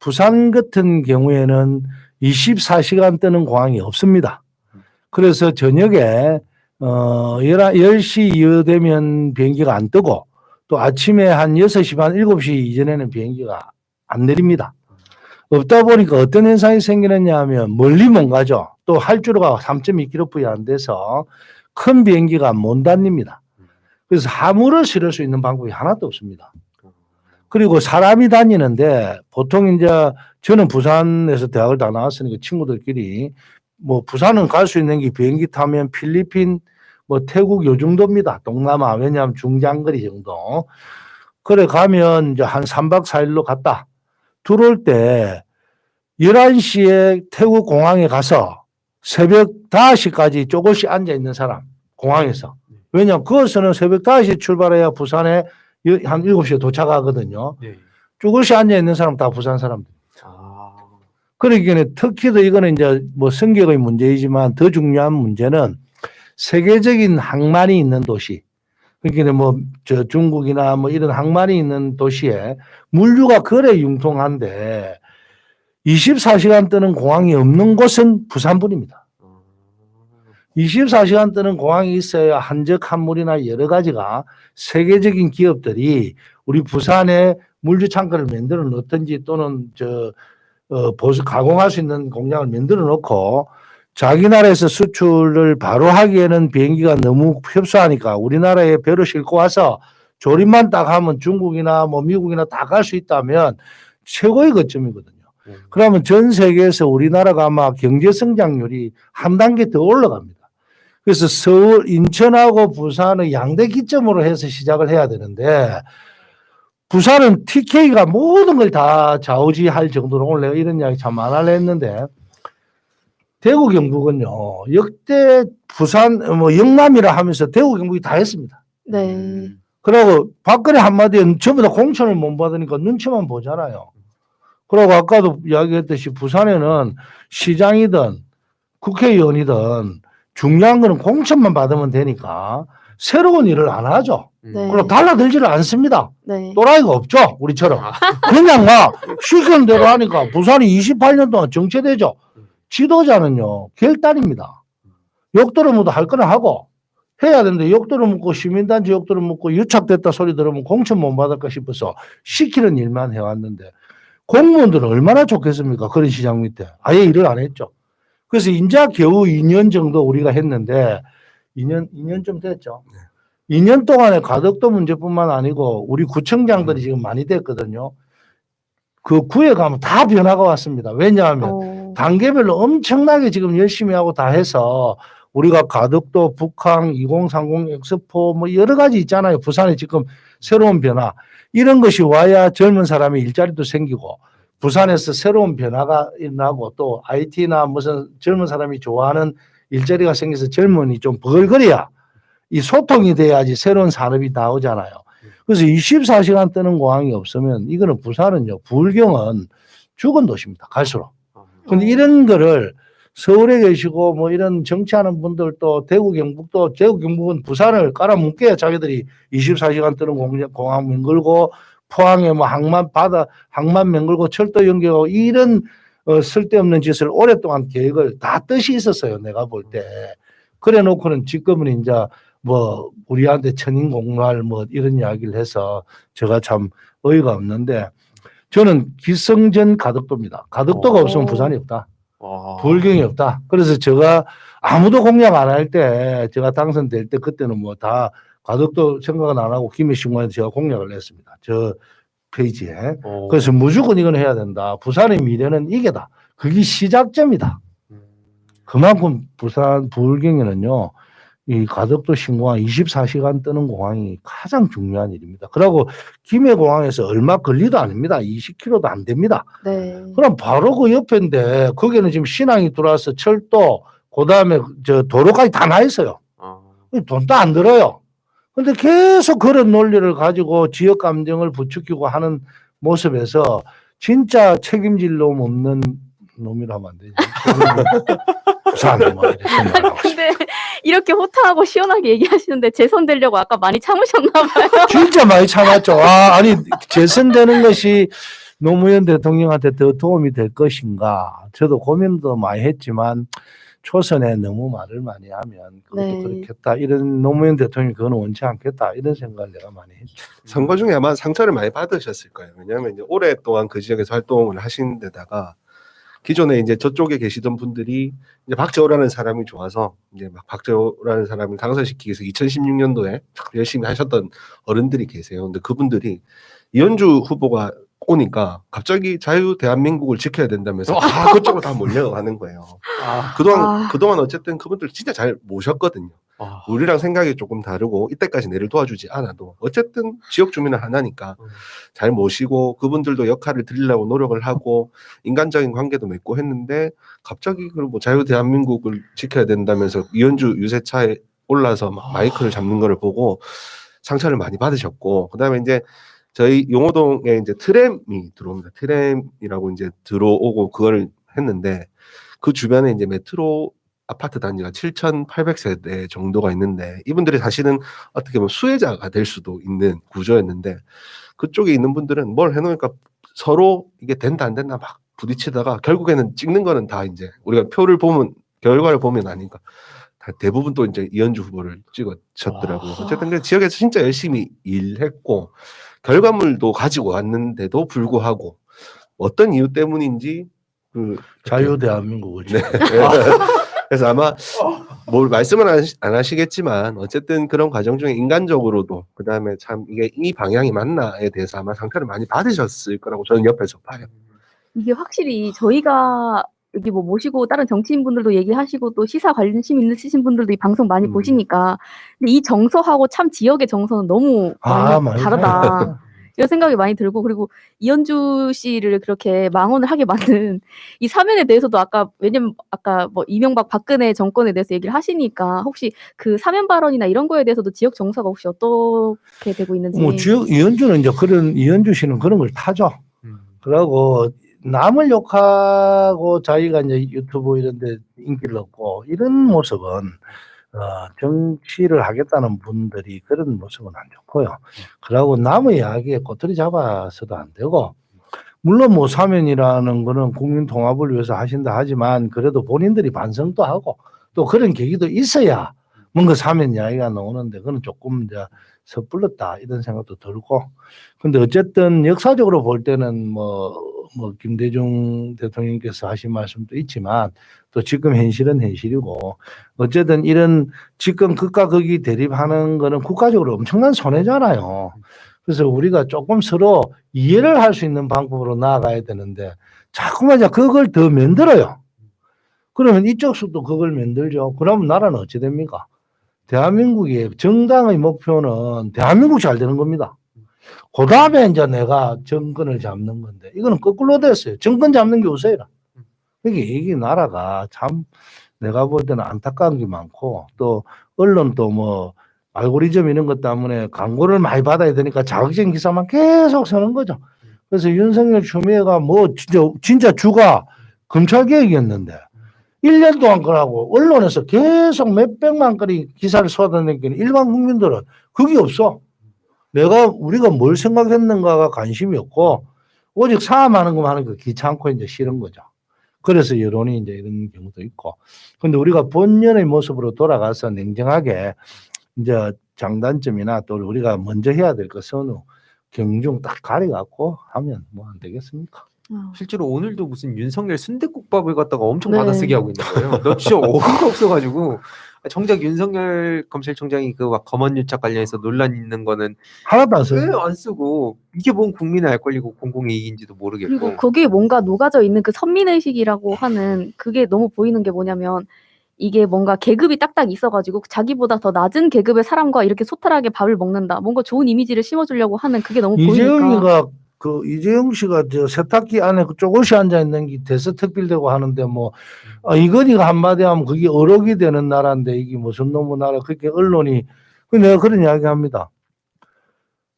C: 부산 같은 경우에는 24시간 뜨는 공항이 없습니다. 그래서 저녁에 10시 이후 되면 비행기가 안 뜨고 또 아침에 한 6시 반 7시 이전에는 비행기가 안 내립니다. 없다 보니까 어떤 현상이 생기느냐 하면 멀리 못 가죠. 또 활주로가 3.2km 안 돼서 큰 비행기가 못 다닙니다. 그래서 화물을 실을 수 있는 방법이 하나도 없습니다. 그리고 사람이 다니는데 보통 이제 저는 부산에서 대학을 다 나왔으니까 친구들끼리 뭐 부산은 갈 수 있는 게 비행기 타면 필리핀 뭐 태국 요 정도입니다. 동남아 왜냐하면 중장거리 정도. 그래 가면 이제 한 3박 4일로 갔다. 들어올 때 11시에 태국 공항에 가서 새벽 5시까지 조금씩 앉아 있는 사람 공항에서. 왜냐하면 그것은 새벽 5시에 출발해야 부산에 한 7시에 도착하거든요. 조금씩 앉아 있는 사람 다 부산 사람들. 그러기에 특히 더 이거는 이제 뭐 성격의 문제이지만 더 중요한 문제는 세계적인 항만이 있는 도시. 그러니까 뭐 저 중국이나 뭐 이런 항만이 있는 도시에 물류가 그래 융통한데 24시간 뜨는 공항이 없는 곳은 부산뿐입니다. 24시간 뜨는 공항이 있어야 한적 한물이나 여러 가지가 세계적인 기업들이 우리 부산에 물류 창고를 만들어 놓든지 또는 보수 가공할 수 있는 공장을 만들어 놓고 자기 나라에서 수출을 바로 하기에는 비행기가 너무 협소하니까 우리나라에 배로 싣고 와서 조립만 딱 하면 중국이나 뭐 미국이나 다 갈 수 있다면 최고의 거점이거든요. 그러면 전 세계에서 우리나라가 아마 경제 성장률이 한 단계 더 올라갑니다. 그래서 서울, 인천하고 부산의 양대 기점으로 해서 시작을 해야 되는데 부산은 TK가 모든 걸 다 좌우지할 정도로 오늘 내가 이런 이야기 참 많이 했는데 대구 경북은요 역대 부산 뭐 영남이라 하면서 대구 경북이 다 했습니다.
B: 네.
C: 그리고 박근혜 한마디에 전부 다 공천을 못 받으니까 눈치만 보잖아요. 그리고 아까도 이야기했듯이 부산에는 시장이든 국회의원이든 중요한 거는 공천만 받으면 되니까 새로운 일을 안 하죠.
B: 네.
C: 그리고 달라들지를 않습니다.
B: 네.
C: 또라이가 없죠. 우리처럼. 그냥 막 시키는 대로 하니까 부산이 28년 동안 정체되죠. 지도자는요. 결단입니다. 욕 들으면도 할 거나 하고 해야 되는데 욕 들어먹고 시민단체 욕 들어먹고 유착됐다 소리 들으면 공천 못 받을까 싶어서 시키는 일만 해왔는데 공무원들은 얼마나 좋겠습니까? 그런 시장 밑에. 아예 일을 안 했죠. 그래서 인자 겨우 2년 정도 우리가 했는데 2년 좀 됐죠. 2년 동안에 가덕도 문제뿐만 아니고 우리 구청장들이 지금 많이 됐거든요. 그 구에 가면 다 변화가 왔습니다. 왜냐하면 단계별로 엄청나게 지금 열심히 하고 다 해서 우리가 가덕도, 북항, 2030 엑스포 뭐 여러 가지 있잖아요. 부산에 지금 새로운 변화. 이런 것이 와야 젊은 사람이 일자리도 생기고 부산에서 새로운 변화가 나고 또 IT나 무슨 젊은 사람이 좋아하는 일자리가 생겨서 젊은이 좀 버글거려야 이 소통이 돼야지 새로운 산업이 나오잖아요. 그래서 24시간 뜨는 공항이 없으면 이거는 부산은요, 부울경은 죽은 도시입니다. 갈수록. 근데 이런 거를 서울에 계시고 뭐 이런 정치하는 분들도 대구 경북은 부산을 깔아뭉개야 자기들이 24시간 뜨는 공항 맹글고 포항에 뭐 항만 맹글고 철도 연결하고 이런 쓸데없는 짓을 오랫동안 계획을 다 뜻이 있었어요. 내가 볼 때. 그래 놓고는 지금은 이제 뭐 우리한테 천인공날 뭐 이런 이야기를 해서 제가 참 어이가 없는데 저는 기성전 가덕도입니다. 가덕도가 없으면 부산이 없다. 불경이 없다. 그래서 제가 아무도 공약 안 할 때 제가 당선될 때 그때는 뭐 다 가덕도 생각은 안 하고 김해신공에도 제가 공약을 냈습니다. 저 페이지에. 그래서 무조건 이건 해야 된다. 부산의 미래는 이게다. 그게 시작점이다. 그만큼 부산 부울경에는요. 이 가덕도 신공항 24시간 뜨는 공항이 가장 중요한 일입니다. 그리고 김해공항에서 얼마 거리도 아닙니다. 20km도 안 됩니다.
B: 네.
C: 그럼 바로 그 옆인데 거기는 지금 신항이 들어와서 철도 그다음에 저 도로까지 다 나 있어요. 돈도 안 들어요. 근데 계속 그런 논리를 가지고 지역 감정을 부추기고 하는 모습에서 진짜 책임질 놈 없는 놈이라면 안 되죠. 부산 뭐 이렇게 생각하고
B: 근데 이렇게 호탕하고 시원하게 얘기하시는데 재선되려고 아까 많이 참으셨나 봐요.
C: 진짜 많이 참았죠. 아니 재선되는 것이 노무현 대통령한테 더 도움이 될 것인가. 저도 고민도 많이 했지만 초선에 너무 말을 많이 하면 그것도
B: 네.
C: 그렇겠다. 이런 노무현 대통령이 그건 원치 않겠다. 이런 생각을 내가 많이 했죠.
D: 선거 중에 아마 상처를 많이 받으셨을 거예요. 왜냐하면 이제 오랫동안 그 지역에서 활동을 하신 데다가 기존에 이제 저쪽에 계시던 분들이 이제 박재호라는 사람이 좋아서 이제 막 박재호라는 사람을 당선시키기 위해서 2016년도에 열심히 하셨던 어른들이 계세요. 근데 그분들이 이현주 후보가 오니까 갑자기 자유 대한민국을 지켜야 된다면서 그쪽으로 다 몰려가는 거예요. 그동안 어쨌든 그분들 진짜 잘 모셨거든요. 우리랑 생각이 조금 다르고 이때까지 내를 도와주지 않아도 어쨌든 지역 주민은 하나니까 잘 모시고 그분들도 역할을 드리려고 노력을 하고 인간적인 관계도 맺고 했는데 갑자기 뭐 자유 대한민국을 지켜야 된다면서 이현주 유세차에 올라서 막 마이크를 잡는 거를 보고 상처를 많이 받으셨고 그다음에 이제 저희 용호동에 이제 트램이 들어옵니다. 트램이라고 이제 들어오고 그걸 했는데 그 주변에 이제 메트로 아파트 단지가 7,800세대 정도가 있는데 이분들이 사실은 어떻게 보면 수혜자가 될 수도 있는 구조였는데 그쪽에 있는 분들은 뭘 해놓으니까 서로 이게 된다 안 된다 막 부딪히다가 결국에는 찍는 거는 다 이제 우리가 표를 보면 결과를 보면 아니까 다 대부분 또 이제 이현주 후보를 찍어쳤더라고요. 어쨌든 그 지역에서 진짜 열심히 일했고 결과물도 가지고 왔는데도 불구하고 어떤 이유 때문인지 그
C: 자유 대한민국을
D: 네. 그래서 아마 뭘 말씀은 안 하시겠지만 어쨌든 그런 과정 중에 인간적으로도 그 다음에 참 이게 이 방향이 맞나에 대해서 아마 상처를 많이 받으셨을 거라고 저는 옆에서 봐요.
B: 이게 확실히 저희가 여기 뭐 모시고 다른 정치인분들도 얘기하시고 또 시사 관심 있으신 분들도 이 방송 많이 보시니까 근데 이 정서하고 참 지역의 정서는 너무 많이 다르다. 이런 생각이 많이 들고 그리고 이현주 씨를 그렇게 망언을 하게 만든 이 사면에 대해서도 아까 왜냐면 아까 뭐 이명박 박근혜 정권에 대해서 얘기를 하시니까 혹시 그 사면 발언이나 이런 거에 대해서도 지역 정서가 혹시 어떻게 되고 있는지.
C: 뭐 지역 이현주는 이제 그런 이현주 씨는 그런 걸 타죠. 그러고 남을 욕하고 자기가 이제 유튜브 이런데 인기를 얻고 이런 모습은 정치를 하겠다는 분들이 그런 모습은 안 좋고요. 그러고 남의 이야기에 꼬투리 잡아서도 안 되고 물론 뭐 사면이라는 거는 국민 통합을 위해서 하신다 하지만 그래도 본인들이 반성도 하고 또 그런 계기도 있어야 뭔가 사면 이야기가 나오는데 그건 조금 이제 섣불렀다 이런 생각도 들고 근데 어쨌든 역사적으로 볼 때는 뭐 김대중 대통령께서 하신 말씀도 있지만 또 지금 현실은 현실이고 어쨌든 이런 지금 극과 극이 대립하는 거는 국가적으로 엄청난 손해잖아요. 그래서 우리가 조금 서로 이해를 할 수 있는 방법으로 나아가야 되는데 자꾸만 그걸 더 만들어요. 그러면 이쪽 수도 그걸 만들죠. 그러면 나라는 어찌 됩니까? 대한민국의 정당의 목표는 대한민국 잘 되는 겁니다. 그 다음에 이제 내가 정권을 잡는 건데 이거는 거꾸로 됐어요. 정권 잡는 게 우선이라. 이게 나라가 참 내가 볼 때는 안타까운 게 많고 또 언론도 뭐 알고리즘 이런 것 때문에 광고를 많이 받아야 되니까 자극적인 기사만 계속 쓰는 거죠. 그래서 윤석열 추미애가 뭐 진짜 주가 검찰개혁이었는데 1년 동안 그러고 언론에서 계속 몇백만 건의 기사를 쏟아내기는 일반 국민들은 그게 없어. 우리가 뭘 생각했는가가 관심이 없고 오직 사함하는 것만 하는 거 귀찮고 이제 싫은 거죠. 그래서 여론이 이제 이런 경우도 있고. 근데 우리가 본연의 모습으로 돌아가서 냉정하게 이제 장단점이나 또 우리가 먼저 해야 될 것은 경중 딱 가려갖고 하면 뭐 안 되겠습니까?
A: 실제로 오늘도 무슨 윤석열 순댓국밥을 갖다가 엄청
B: 네.
A: 받아쓰기 하고 있는 거예요. 너 진짜 어이가 없어가지고 정작 윤석열 검찰총장이 그 막 검언유착 관련해서 논란 있는 거는
C: 하나도 안 써요.
A: 왜 안 쓰고 이게 뭔 국민의 알 권리고 공공이익인지도 모르겠고
B: 그리고 거기에 뭔가 녹아져 있는 그 선민의식이라고 하는 그게 너무 보이는 게 뭐냐면 이게 뭔가 계급이 딱딱 있어가지고 자기보다 더 낮은 계급의 사람과 이렇게 소탈하게 밥을 먹는다. 뭔가 좋은 이미지를 심어주려고 하는 그게 너무 보이니까.
C: 이재용 씨가 저 세탁기 안에 쪼그시 앉아 있는 게 대서특필되고 하는데 뭐 이건희가 한마디 하면 그게 어록이 되는 나라인데 이게 무슨 놈의 나라 그렇게 언론이 내가 그런 이야기 합니다.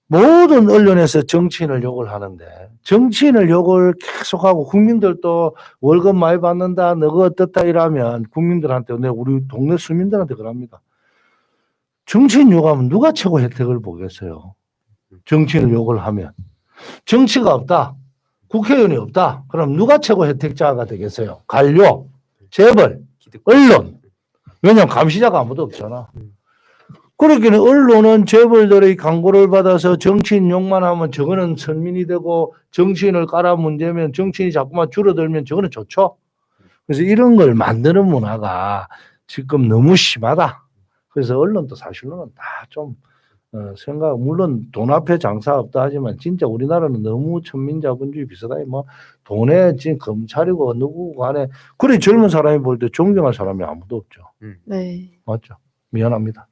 C: 모든 언론에서 정치인을 욕을 하는데 정치인을 욕을 계속하고 국민들도 월급 많이 받는다 너가 어떻다 이러면 국민들한테 우리 동네 주민들한테 그럽니다. 정치인 욕하면 누가 최고 혜택을 보겠어요. 정치인을 욕을 하면 정치가 없다. 국회의원이 없다. 그럼 누가 최고 혜택자가 되겠어요? 관료, 재벌, 언론. 왜냐하면 감시자가 아무도 없잖아. 그러기는 언론은 재벌들의 광고를 받아서 정치인 욕만 하면 저거는 선민이 되고 정치인을 깔아 문제면 정치인이 자꾸만 줄어들면 저거는 좋죠. 그래서 이런 걸 만드는 문화가 지금 너무 심하다. 그래서 언론도 사실로는 다 좀 물론 돈 앞에 장사 없다 하지만 진짜 우리나라는 너무 천민자본주의 비슷하다. 뭐 돈에 지금 검찰이고 누구고 간에 그래 젊은 사람이 볼 때 존경할 사람이 아무도 없죠.
B: 네.
C: 맞죠. 미안합니다.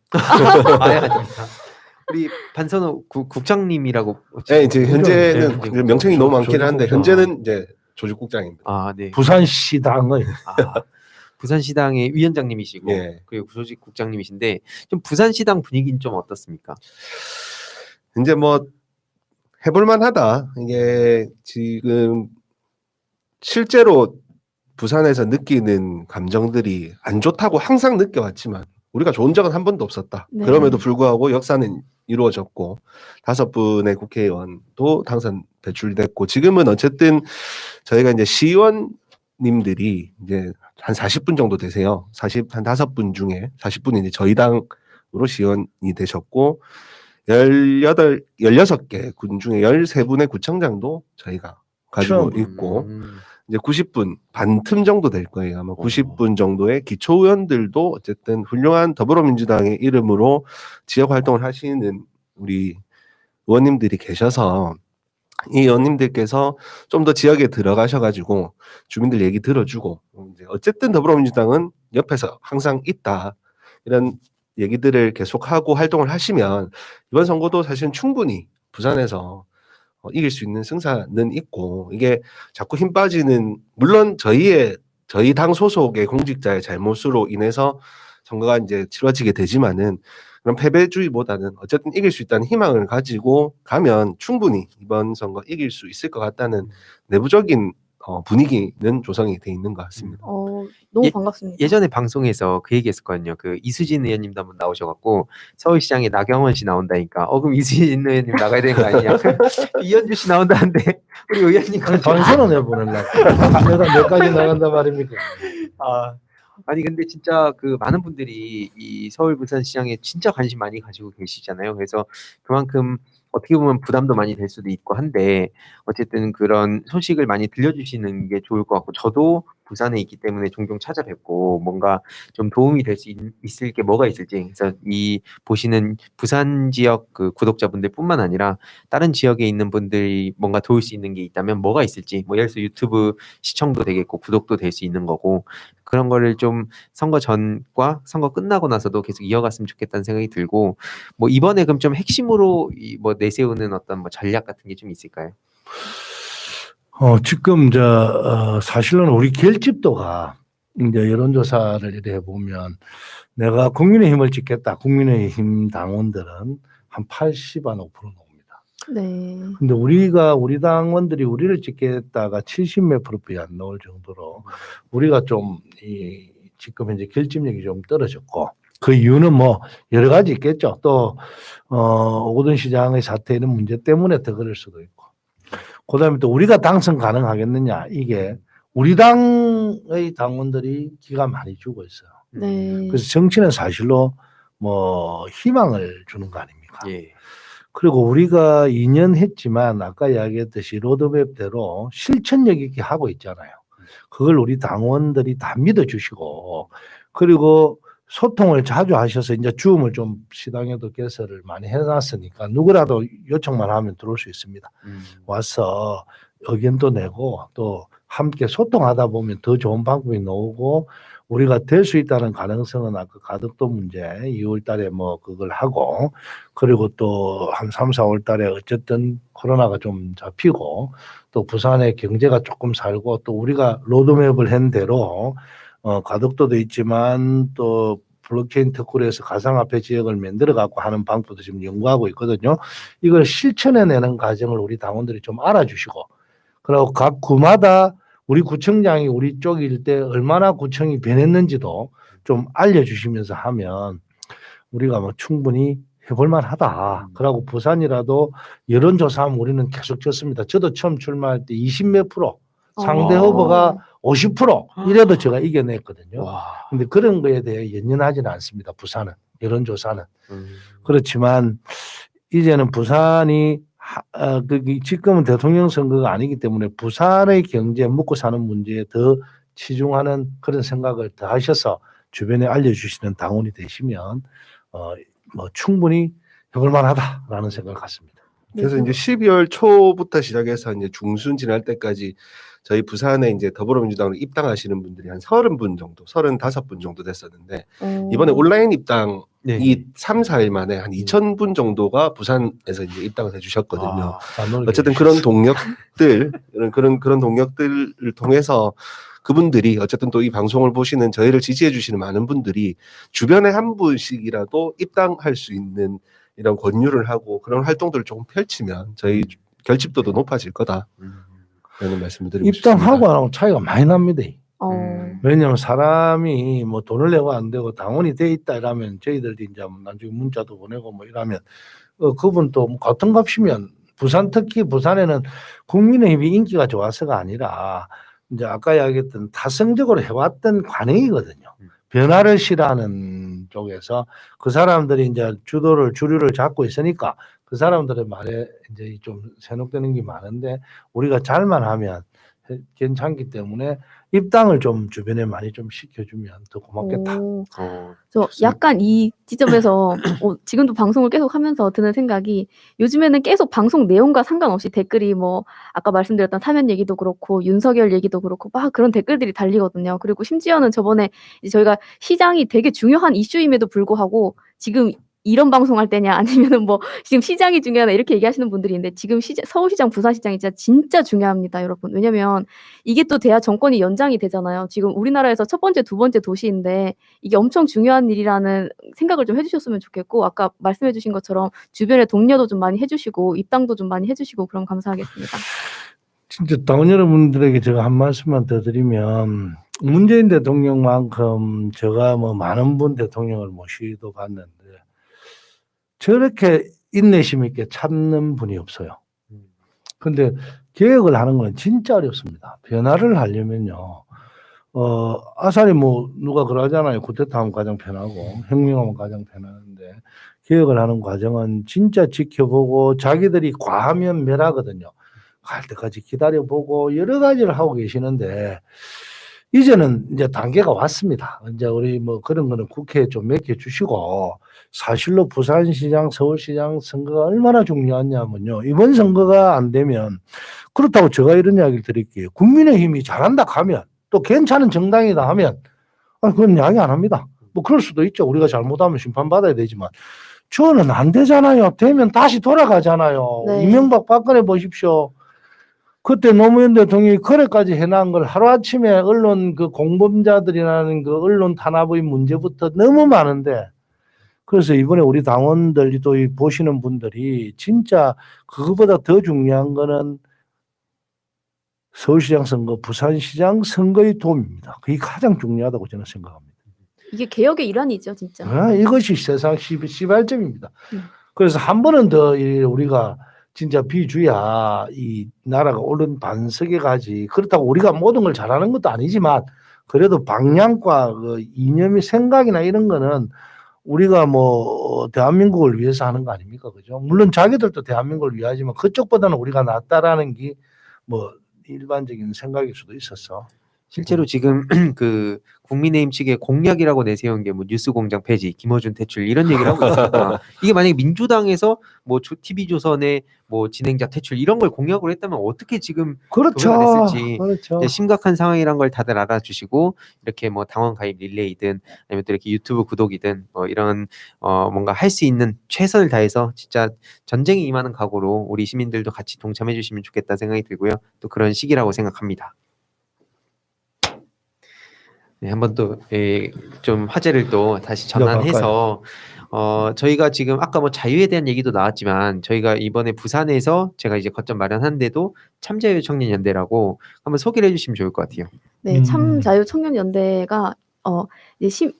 A: 아닙니다. 우리 반선호 국장님이라고
D: 네, 이제 현재는
A: 네,
D: 그 명칭이 너무 많긴 한데
C: 조직국장.
D: 현재는 이제 조직국장입니다.
A: 아, 네.
C: 부산시당의
A: 부산시당의 위원장님이시고
D: 예.
A: 그리고 조직국장님이신데 좀 부산시당 분위기는 좀 어떻습니까?
D: 이제 뭐 해볼만하다. 이게 지금 실제로 부산에서 느끼는 감정들이 안 좋다고 항상 느껴왔지만 우리가 좋은 적은 한 번도 없었다.
B: 네.
D: 그럼에도 불구하고 역사는 이루어졌고 5분의 국회의원도 당선 배출됐고 지금은 어쨌든 저희가 이제 시의원님들이 이제 한 40분 정도 되세요. 한 5분 중에 40분이 이제 저희 당으로 시의원이 되셨고 16개 군 중에 13분의 구청장도 저희가 가지고 있고 이제 90분 반틈 정도 될 거예요. 아마 90분 정도의 기초의원들도 어쨌든 훌륭한 더불어민주당의 이름으로 지역 활동을 하시는 우리 의원님들이 계셔서 이 의원님들께서 좀 더 지역에 들어가셔가지고 주민들 얘기 들어주고 이제 어쨌든 더불어민주당은 옆에서 항상 있다 이런 얘기들을 계속하고 활동을 하시면 이번 선거도 사실은 충분히 부산에서 이길 수 있는 승산은 있고 이게 자꾸 힘 빠지는 물론 저희 당 소속의 공직자의 잘못으로 인해서 선거가 이제 치러지게 되지만은 그런 패배주의보다는 어쨌든 이길 수 있다는 희망을 가지고 가면 충분히 이번 선거 이길 수 있을 것 같다는 내부적인 분위기는 조성이 돼 있는 것 같습니다.
B: 너무 반갑습니다.
A: 예전에 방송에서 그 얘기했었거든요. 그 이수진 의원님도 한번 나오셔갖고 서울시장에 나경원 씨 나온다니까 그럼 이수진 의원님 나가야 되는 거 아니냐? 이현주 씨 나온다는데 우리 의원님
C: 방송은 해보내려고 내가 몇 가지 나간다 말입니까?
A: 아니 근데 진짜 그 많은 분들이 이 서울 부산 시장에 진짜 관심 많이 가지고 계시잖아요. 그래서 그만큼 어떻게 보면 부담도 많이 될 수도 있고 한데 어쨌든 그런 소식을 많이 들려주시는 게 좋을 것 같고 저도 부산에 있기 때문에 종종 찾아뵙고 뭔가 좀 도움이 될 수 있을 게 뭐가 있을지 그래서 이 보시는 부산 지역 그 구독자분들뿐만 아니라 다른 지역에 있는 분들이 뭔가 도울 수 있는 게 있다면 뭐가 있을지 뭐 예를 들어서 유튜브 시청도 되겠고 구독도 될 수 있는 거고 그런 거를 좀 선거 전과 선거 끝나고 나서도 계속 이어갔으면 좋겠다는 생각이 들고 뭐 이번에 그럼 좀 핵심으로 뭐 내세우는 어떤 뭐 전략 같은 게 좀 있을까요?
C: 지금 사실은 우리 결집도가 이제 여론조사를 이렇게 해보면 내가 국민의힘을 찍겠다. 국민의힘 당원들은 한 80한 5% 나옵니다.
B: 네.
C: 근데 우리 당원들이 우리를 찍겠다가 70 몇 %뿐이 안 나올 정도로 우리가 좀 지금 현재 결집력이 좀 떨어졌고 그 이유는 뭐 여러 가지 있겠죠. 또 오거돈 시장의 사태 이런 문제 때문에 더 그럴 수도 있고. 그다음에 또 우리가 당선 가능하겠느냐 이게 우리 당의 당원들이 기가 많이 죽어 있어요.
B: 네.
C: 그래서 정치는 사실로 뭐 희망을 주는 거 아닙니까?
A: 예.
C: 그리고 우리가 2년 했지만 아까 이야기했듯이 로드맵대로 실천력 있게 하고 있잖아요. 그걸 우리 당원들이 다 믿어주시고 그리고 소통을 자주 하셔서 이제 줌을 좀 시당에도 개설을 많이 해놨으니까 누구라도 요청만 하면 들어올 수 있습니다. 와서 의견도 내고 또 함께 소통하다 보면 더 좋은 방법이 나오고 우리가 될 수 있다는 가능성은 아까 가덕도 문제 2월 달에 뭐 그걸 하고 그리고 또 한 3, 4월 달에 어쨌든 코로나가 좀 잡히고 또 부산의 경제가 조금 살고 또 우리가 로드맵을 한 대로 가덕도도 있지만 또 블록체인 특구에서 가상화폐 지역을 만들어 갖고 하는 방법도 지금 연구하고 있거든요. 이걸 실천해내는 과정을 우리 당원들이 좀 알아주시고 그리고 각 구마다 우리 구청장이 우리 쪽일 때 얼마나 구청이 변했는지도 좀 알려주시면서 하면 우리가 뭐 충분히 해볼만 하다. 그러고 부산이라도 여론조사하면 우리는 계속 졌습니다. 저도 처음 출마할 때 20 몇 %, 상대 후보가 50% 이래도 제가 이겨냈거든요. 근데 그런 거에 대해 연연하지는 않습니다. 부산은 여론조사는 그렇지만 이제는 부산이 지금은 대통령 선거가 아니기 때문에 부산의 경제 먹고 사는 문제에 더 치중하는 그런 생각을 더 하셔서 주변에 알려주시는 당원이 되시면 뭐 충분히 해볼 만하다라는 생각을 갖습니다.
D: 그래서 이제 12월 초부터 시작해서 이제 중순 지날 때까지 저희 부산에 이제 더불어민주당으로 입당하시는 분들이 한 30분 정도, 35분 정도 됐었는데 이번에 온라인 입당이 3, 4일 만에 한 2,000분 정도가 부산에서 이제 입당을 해주셨거든요. 어쨌든 그런 동력들, 그런 동력들을 통해서 그분들이 어쨌든 또 이 방송을 보시는 저희를 지지해 주시는 많은 분들이 주변에 한 분씩이라도 입당할 수 있는 이런 권유를 하고 그런 활동들을 조금 펼치면 저희 결집도도 높아질 거다. 라는 말씀을 드리고
C: 입당하고
D: 싶습니다.
C: 안 하고 차이가 많이 납니다. 왜냐하면 사람이 뭐 돈을 내고 안 되고 당원이 돼 있다 이러면 저희들이 이제 나중에 문자도 보내고 뭐 이러면 그분 또 같은 값이면 부산 특히 부산에는 국민의힘이 인기가 좋아서가 아니라 이제 아까 이야기했던 타성적으로 해왔던 관행이거든요. 변화를 싫어하는 쪽에서 그 사람들이 이제 주류를 잡고 있으니까 그 사람들의 말에 이제 좀 세녹되는 게 많은데 우리가 잘만 하면 괜찮기 때문에 입당을 좀 주변에 많이 좀 시켜주면 더 고맙겠다.
B: 저
A: 좋습니다.
B: 약간 이 지점에서 지금도 방송을 계속 하면서 드는 생각이 요즘에는 계속 방송 내용과 상관없이 댓글이 뭐 아까 말씀드렸던 사면 얘기도 그렇고 윤석열 얘기도 그렇고 막 그런 댓글들이 달리거든요. 그리고 심지어는 저번에 이제 저희가 시장이 되게 중요한 이슈임에도 불구하고 지금 이런 방송할 때냐 아니면은 뭐 지금 시장이 중요하다 이렇게 얘기하시는 분들이 있는데 지금 서울시장, 부산시장이 진짜 중요합니다, 여러분. 왜냐면 이게 또 돼야 정권이 연장이 되잖아요. 지금 우리나라에서 첫 번째, 두 번째 도시인데 이게 엄청 중요한 일이라는 생각을 좀 해주셨으면 좋겠고 아까 말씀해주신 것처럼 주변에 독려도 좀 많이 해주시고 입당도 좀 많이 해주시고 그럼 감사하겠습니다.
C: 진짜 당원 여러분들에게 제가 한 말씀만 더 드리면 문재인 대통령만큼 제가 뭐 많은 분 대통령을 모시도 봤는데 저렇게 인내심 있게 참는 분이 없어요. 근데 개혁을 하는 건 진짜 어렵습니다. 변화를 하려면요. 아사리 뭐 누가 그러잖아요. 쿠데타 하면 가장 편하고 혁명하면 가장 편한데 개혁을 하는 과정은 진짜 지켜보고 자기들이 과하면 멸하거든요. 갈 때까지 기다려보고 여러 가지를 하고 계시는데 이제는 이제 단계가 왔습니다. 이제 우리 뭐 그런 거는 국회에 좀 맡겨주시고 사실로 부산시장, 서울시장 선거가 얼마나 중요하냐면요. 이번 선거가 안 되면 그렇다고 제가 이런 이야기를 드릴게요. 국민의힘이 잘한다 하면 또 괜찮은 정당이다 하면 그건 이야기 안 합니다. 뭐 그럴 수도 있죠. 우리가 잘못하면 심판받아야 되지만 저는 안 되잖아요. 되면 다시 돌아가잖아요.
B: 네.
C: 이명박 박근혜 보십시오. 그때 노무현 대통령이 거래까지 해놓은 걸 하루아침에 언론 그 공범자들이라는 그 언론 탄압의 문제부터 너무 많은데 그래서 이번에 우리 당원들이 또 보시는 분들이 진짜 그거보다 더 중요한 거는 서울시장 선거, 부산시장 선거의 도움입니다. 그게 가장 중요하다고 저는 생각합니다.
B: 이게 개혁의 일환이죠, 진짜.
C: 이것이 세상 시발점입니다. 그래서 한 번은 더 우리가 진짜 비주야 이 나라가 옳은 반석에 가지. 그렇다고 우리가 모든 걸 잘하는 것도 아니지만 그래도 방향과 그 이념의 생각이나 이런 거는 우리가 뭐 대한민국을 위해서 하는 거 아닙니까? 그죠? 물론 자기들도 대한민국을 위하지만 그쪽보다는 우리가 낫다라는 게 뭐 일반적인 생각일 수도 있었어.
A: 실제로 지금 그 국민의힘 측의 공약이라고 내세운 게 뭐 뉴스공장 폐지, 김어준 퇴출 이런 얘기를 하고 있습니다. 이게 만약에 민주당에서 뭐 TV조선의 뭐 진행자 퇴출 이런 걸 공약으로 했다면 어떻게 지금
C: 그렇죠.
A: 도배가 됐을지
C: 그렇죠.
A: 심각한 상황이란 걸 다들 알아주시고 이렇게 뭐 당원 가입 릴레이든 아니면 또 이렇게 유튜브 구독이든 뭐 이런 뭔가 할 수 있는 최선을 다해서 진짜 전쟁에 임하는 각오로 우리 시민들도 같이 동참해 주시면 좋겠다 생각이 들고요. 또 그런 시기라고 생각합니다. 네, 한번 또 좀 화제를 또 다시 전환해서 저희가 지금 아까 뭐 자유에 대한 얘기도 나왔지만 저희가 이번에 부산에서 제가 이제 거점 마련한데도 참자유 청년연대라고 한번 소개를 해주시면 좋을 것 같아요.
B: 네, 참자유 청년연대가 이제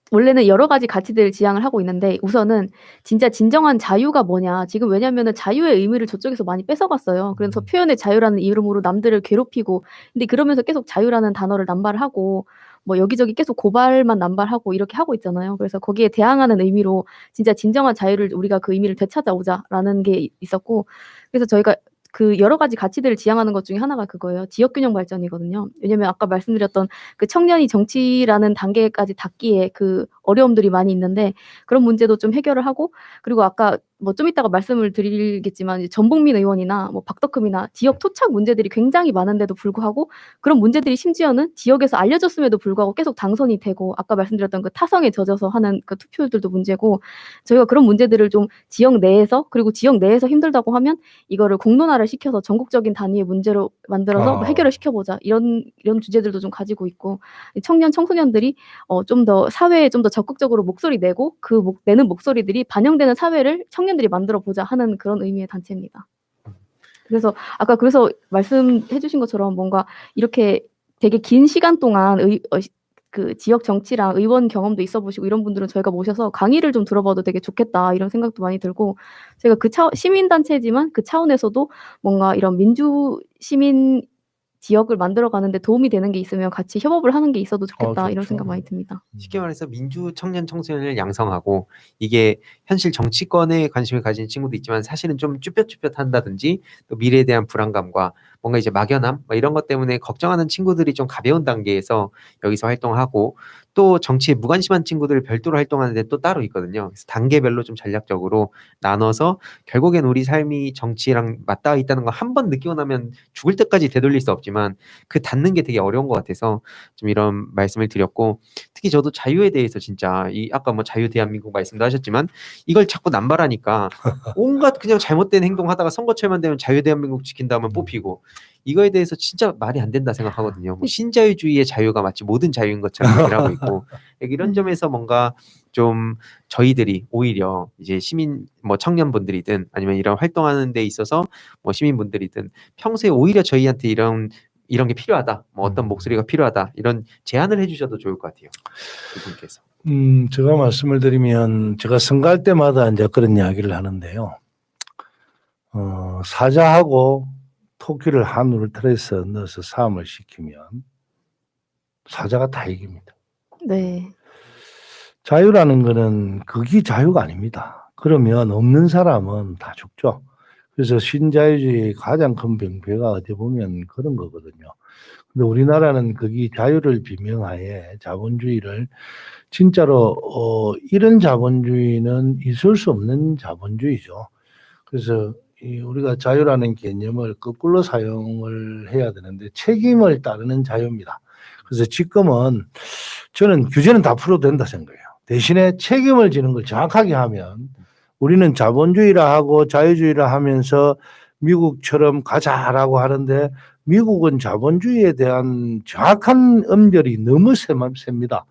B: 원래는 여러 가지 가치들을 지향을 하고 있는데 우선은 진짜 진정한 자유가 뭐냐. 지금 왜냐면은 자유의 의미를 저쪽에서 많이 뺏어갔어요. 그래서 표현의 자유라는 이름으로 남들을 괴롭히고 근데 그러면서 계속 자유라는 단어를 남발하고 뭐 여기저기 계속 고발만 남발하고 이렇게 하고 있잖아요. 그래서 거기에 대항하는 의미로 진짜 진정한 자유를 우리가 그 의미를 되찾아오자라는 게 있었고 그래서 저희가 그 여러 가지 가치들을 지향하는 것 중에 하나가 그거예요. 지역균형 발전이거든요. 왜냐면 아까 말씀드렸던 그 청년이 정치라는 단계까지 닿기에 그 어려움들이 많이 있는데 그런 문제도 좀 해결을 하고 그리고 아까 뭐 좀 이따가 말씀을 드리겠지만 이제 전복민 의원이나 뭐 박덕흠이나 지역 토착 문제들이 굉장히 많은데도 불구하고 그런 문제들이 심지어는 지역에서 알려졌음에도 불구하고 계속 당선이 되고 아까 말씀드렸던 그 타성에 젖어서 하는 그 투표들도 문제고 저희가 그런 문제들을 좀 지역 내에서 그리고 지역 내에서 힘들다고 하면 이거를 공론화를 시켜서 전국적인 단위의 문제로 만들어서 해결을 시켜보자 이런 주제들도 좀 가지고 있고 청년 청소년들이 좀 더 사회에 좀 더 적극적으로 목소리 내고 그 내는 목소리들이 반영되는 사회를 청년들이 만들어 보자 하는 그런 의미의 단체입니다. 그래서 아까 말씀해 주신 것처럼 뭔가 이렇게 되게 긴 시간 동안 그 지역 정치랑 의원 경험도 있어 보시고 이런 분들은 저희가 모셔서 강의를 좀 들어봐도 되게 좋겠다 이런 생각도 많이 들고 제가 그 시민단체지만 그 차원에서도 뭔가 이런 민주 시민 지역을 만들어 가는데 도움이 되는 게 있으면 같이 협업을 하는 게 있어도 좋겠다 이런
C: 좋죠.
B: 생각 많이 듭니다.
A: 쉽게 말해서 민주 청년 청소년을 양성하고 이게 현실 정치권에 관심을 가진 친구도 있지만 사실은 좀 쭈뼛쭈뼛한다든지 또 미래에 대한 불안감과 뭔가 이제 막연함 뭐 이런 것 때문에 걱정하는 친구들이 좀 가벼운 단계에서 여기서 활동하고 또 정치에 무관심한 친구들 별도로 활동하는 데 또 따로 있거든요. 그래서 단계별로 좀 전략적으로 나눠서 결국엔 우리 삶이 정치랑 맞닿아 있다는 거 한 번 느끼고 나면 죽을 때까지 되돌릴 수 없지만 그 닿는 게 되게 어려운 것 같아서 좀 이런 말씀을 드렸고 특히 저도 자유에 대해서 진짜 이 아까 뭐 자유 대한민국 말씀도 하셨지만 이걸 자꾸 남발하니까 온갖 그냥 잘못된 행동하다가 선거철만 되면 자유 대한민국 지킨다 하면 뽑히고 이거에 대해서 진짜 말이 안 된다 생각하거든요. 뭐 신자유주의의 자유가 마치 모든 자유인 것처럼 얘기를 하고 있고 이런 점에서 뭔가 좀 저희들이 오히려 이제 시민 뭐 청년분들이든 아니면 이런 활동하는 데 있어서 뭐 시민분들이든 평소에 오히려 저희한테 이런 게 필요하다. 뭐 어떤 목소리가 필요하다. 이런 제안을 해주셔도 좋을 것 같아요. 그분께서.
C: 제가 말씀을 드리면 제가 선거할 때마다 이제 그런 이야기를 하는데요. 사자하고 토끼를 한 울타리에서 넣어서 싸움을 시키면 사자가 다 이깁니다.
B: 네.
C: 자유라는 거는 그게 자유가 아닙니다. 그러면 없는 사람은 다 죽죠. 그래서 신자유주의의 가장 큰 병폐가 어디 보면 그런 거거든요. 근데 우리나라는 그게 자유를 비명하에 자본주의를 진짜로 이런 자본주의는 있을 수 없는 자본주의죠. 그래서 우리가 자유라는 개념을 거꾸로 사용을 해야 되는데 책임을 따르는 자유입니다. 그래서 지금은 저는 규제는 다 풀어도 된다 생각해요. 대신에 책임을 지는 걸 정확하게 하면 우리는 자본주의라 하고 자유주의라 하면서 미국처럼 가자라고 하는데 미국은 자본주의에 대한 정확한 엄결이 너무 셉니다.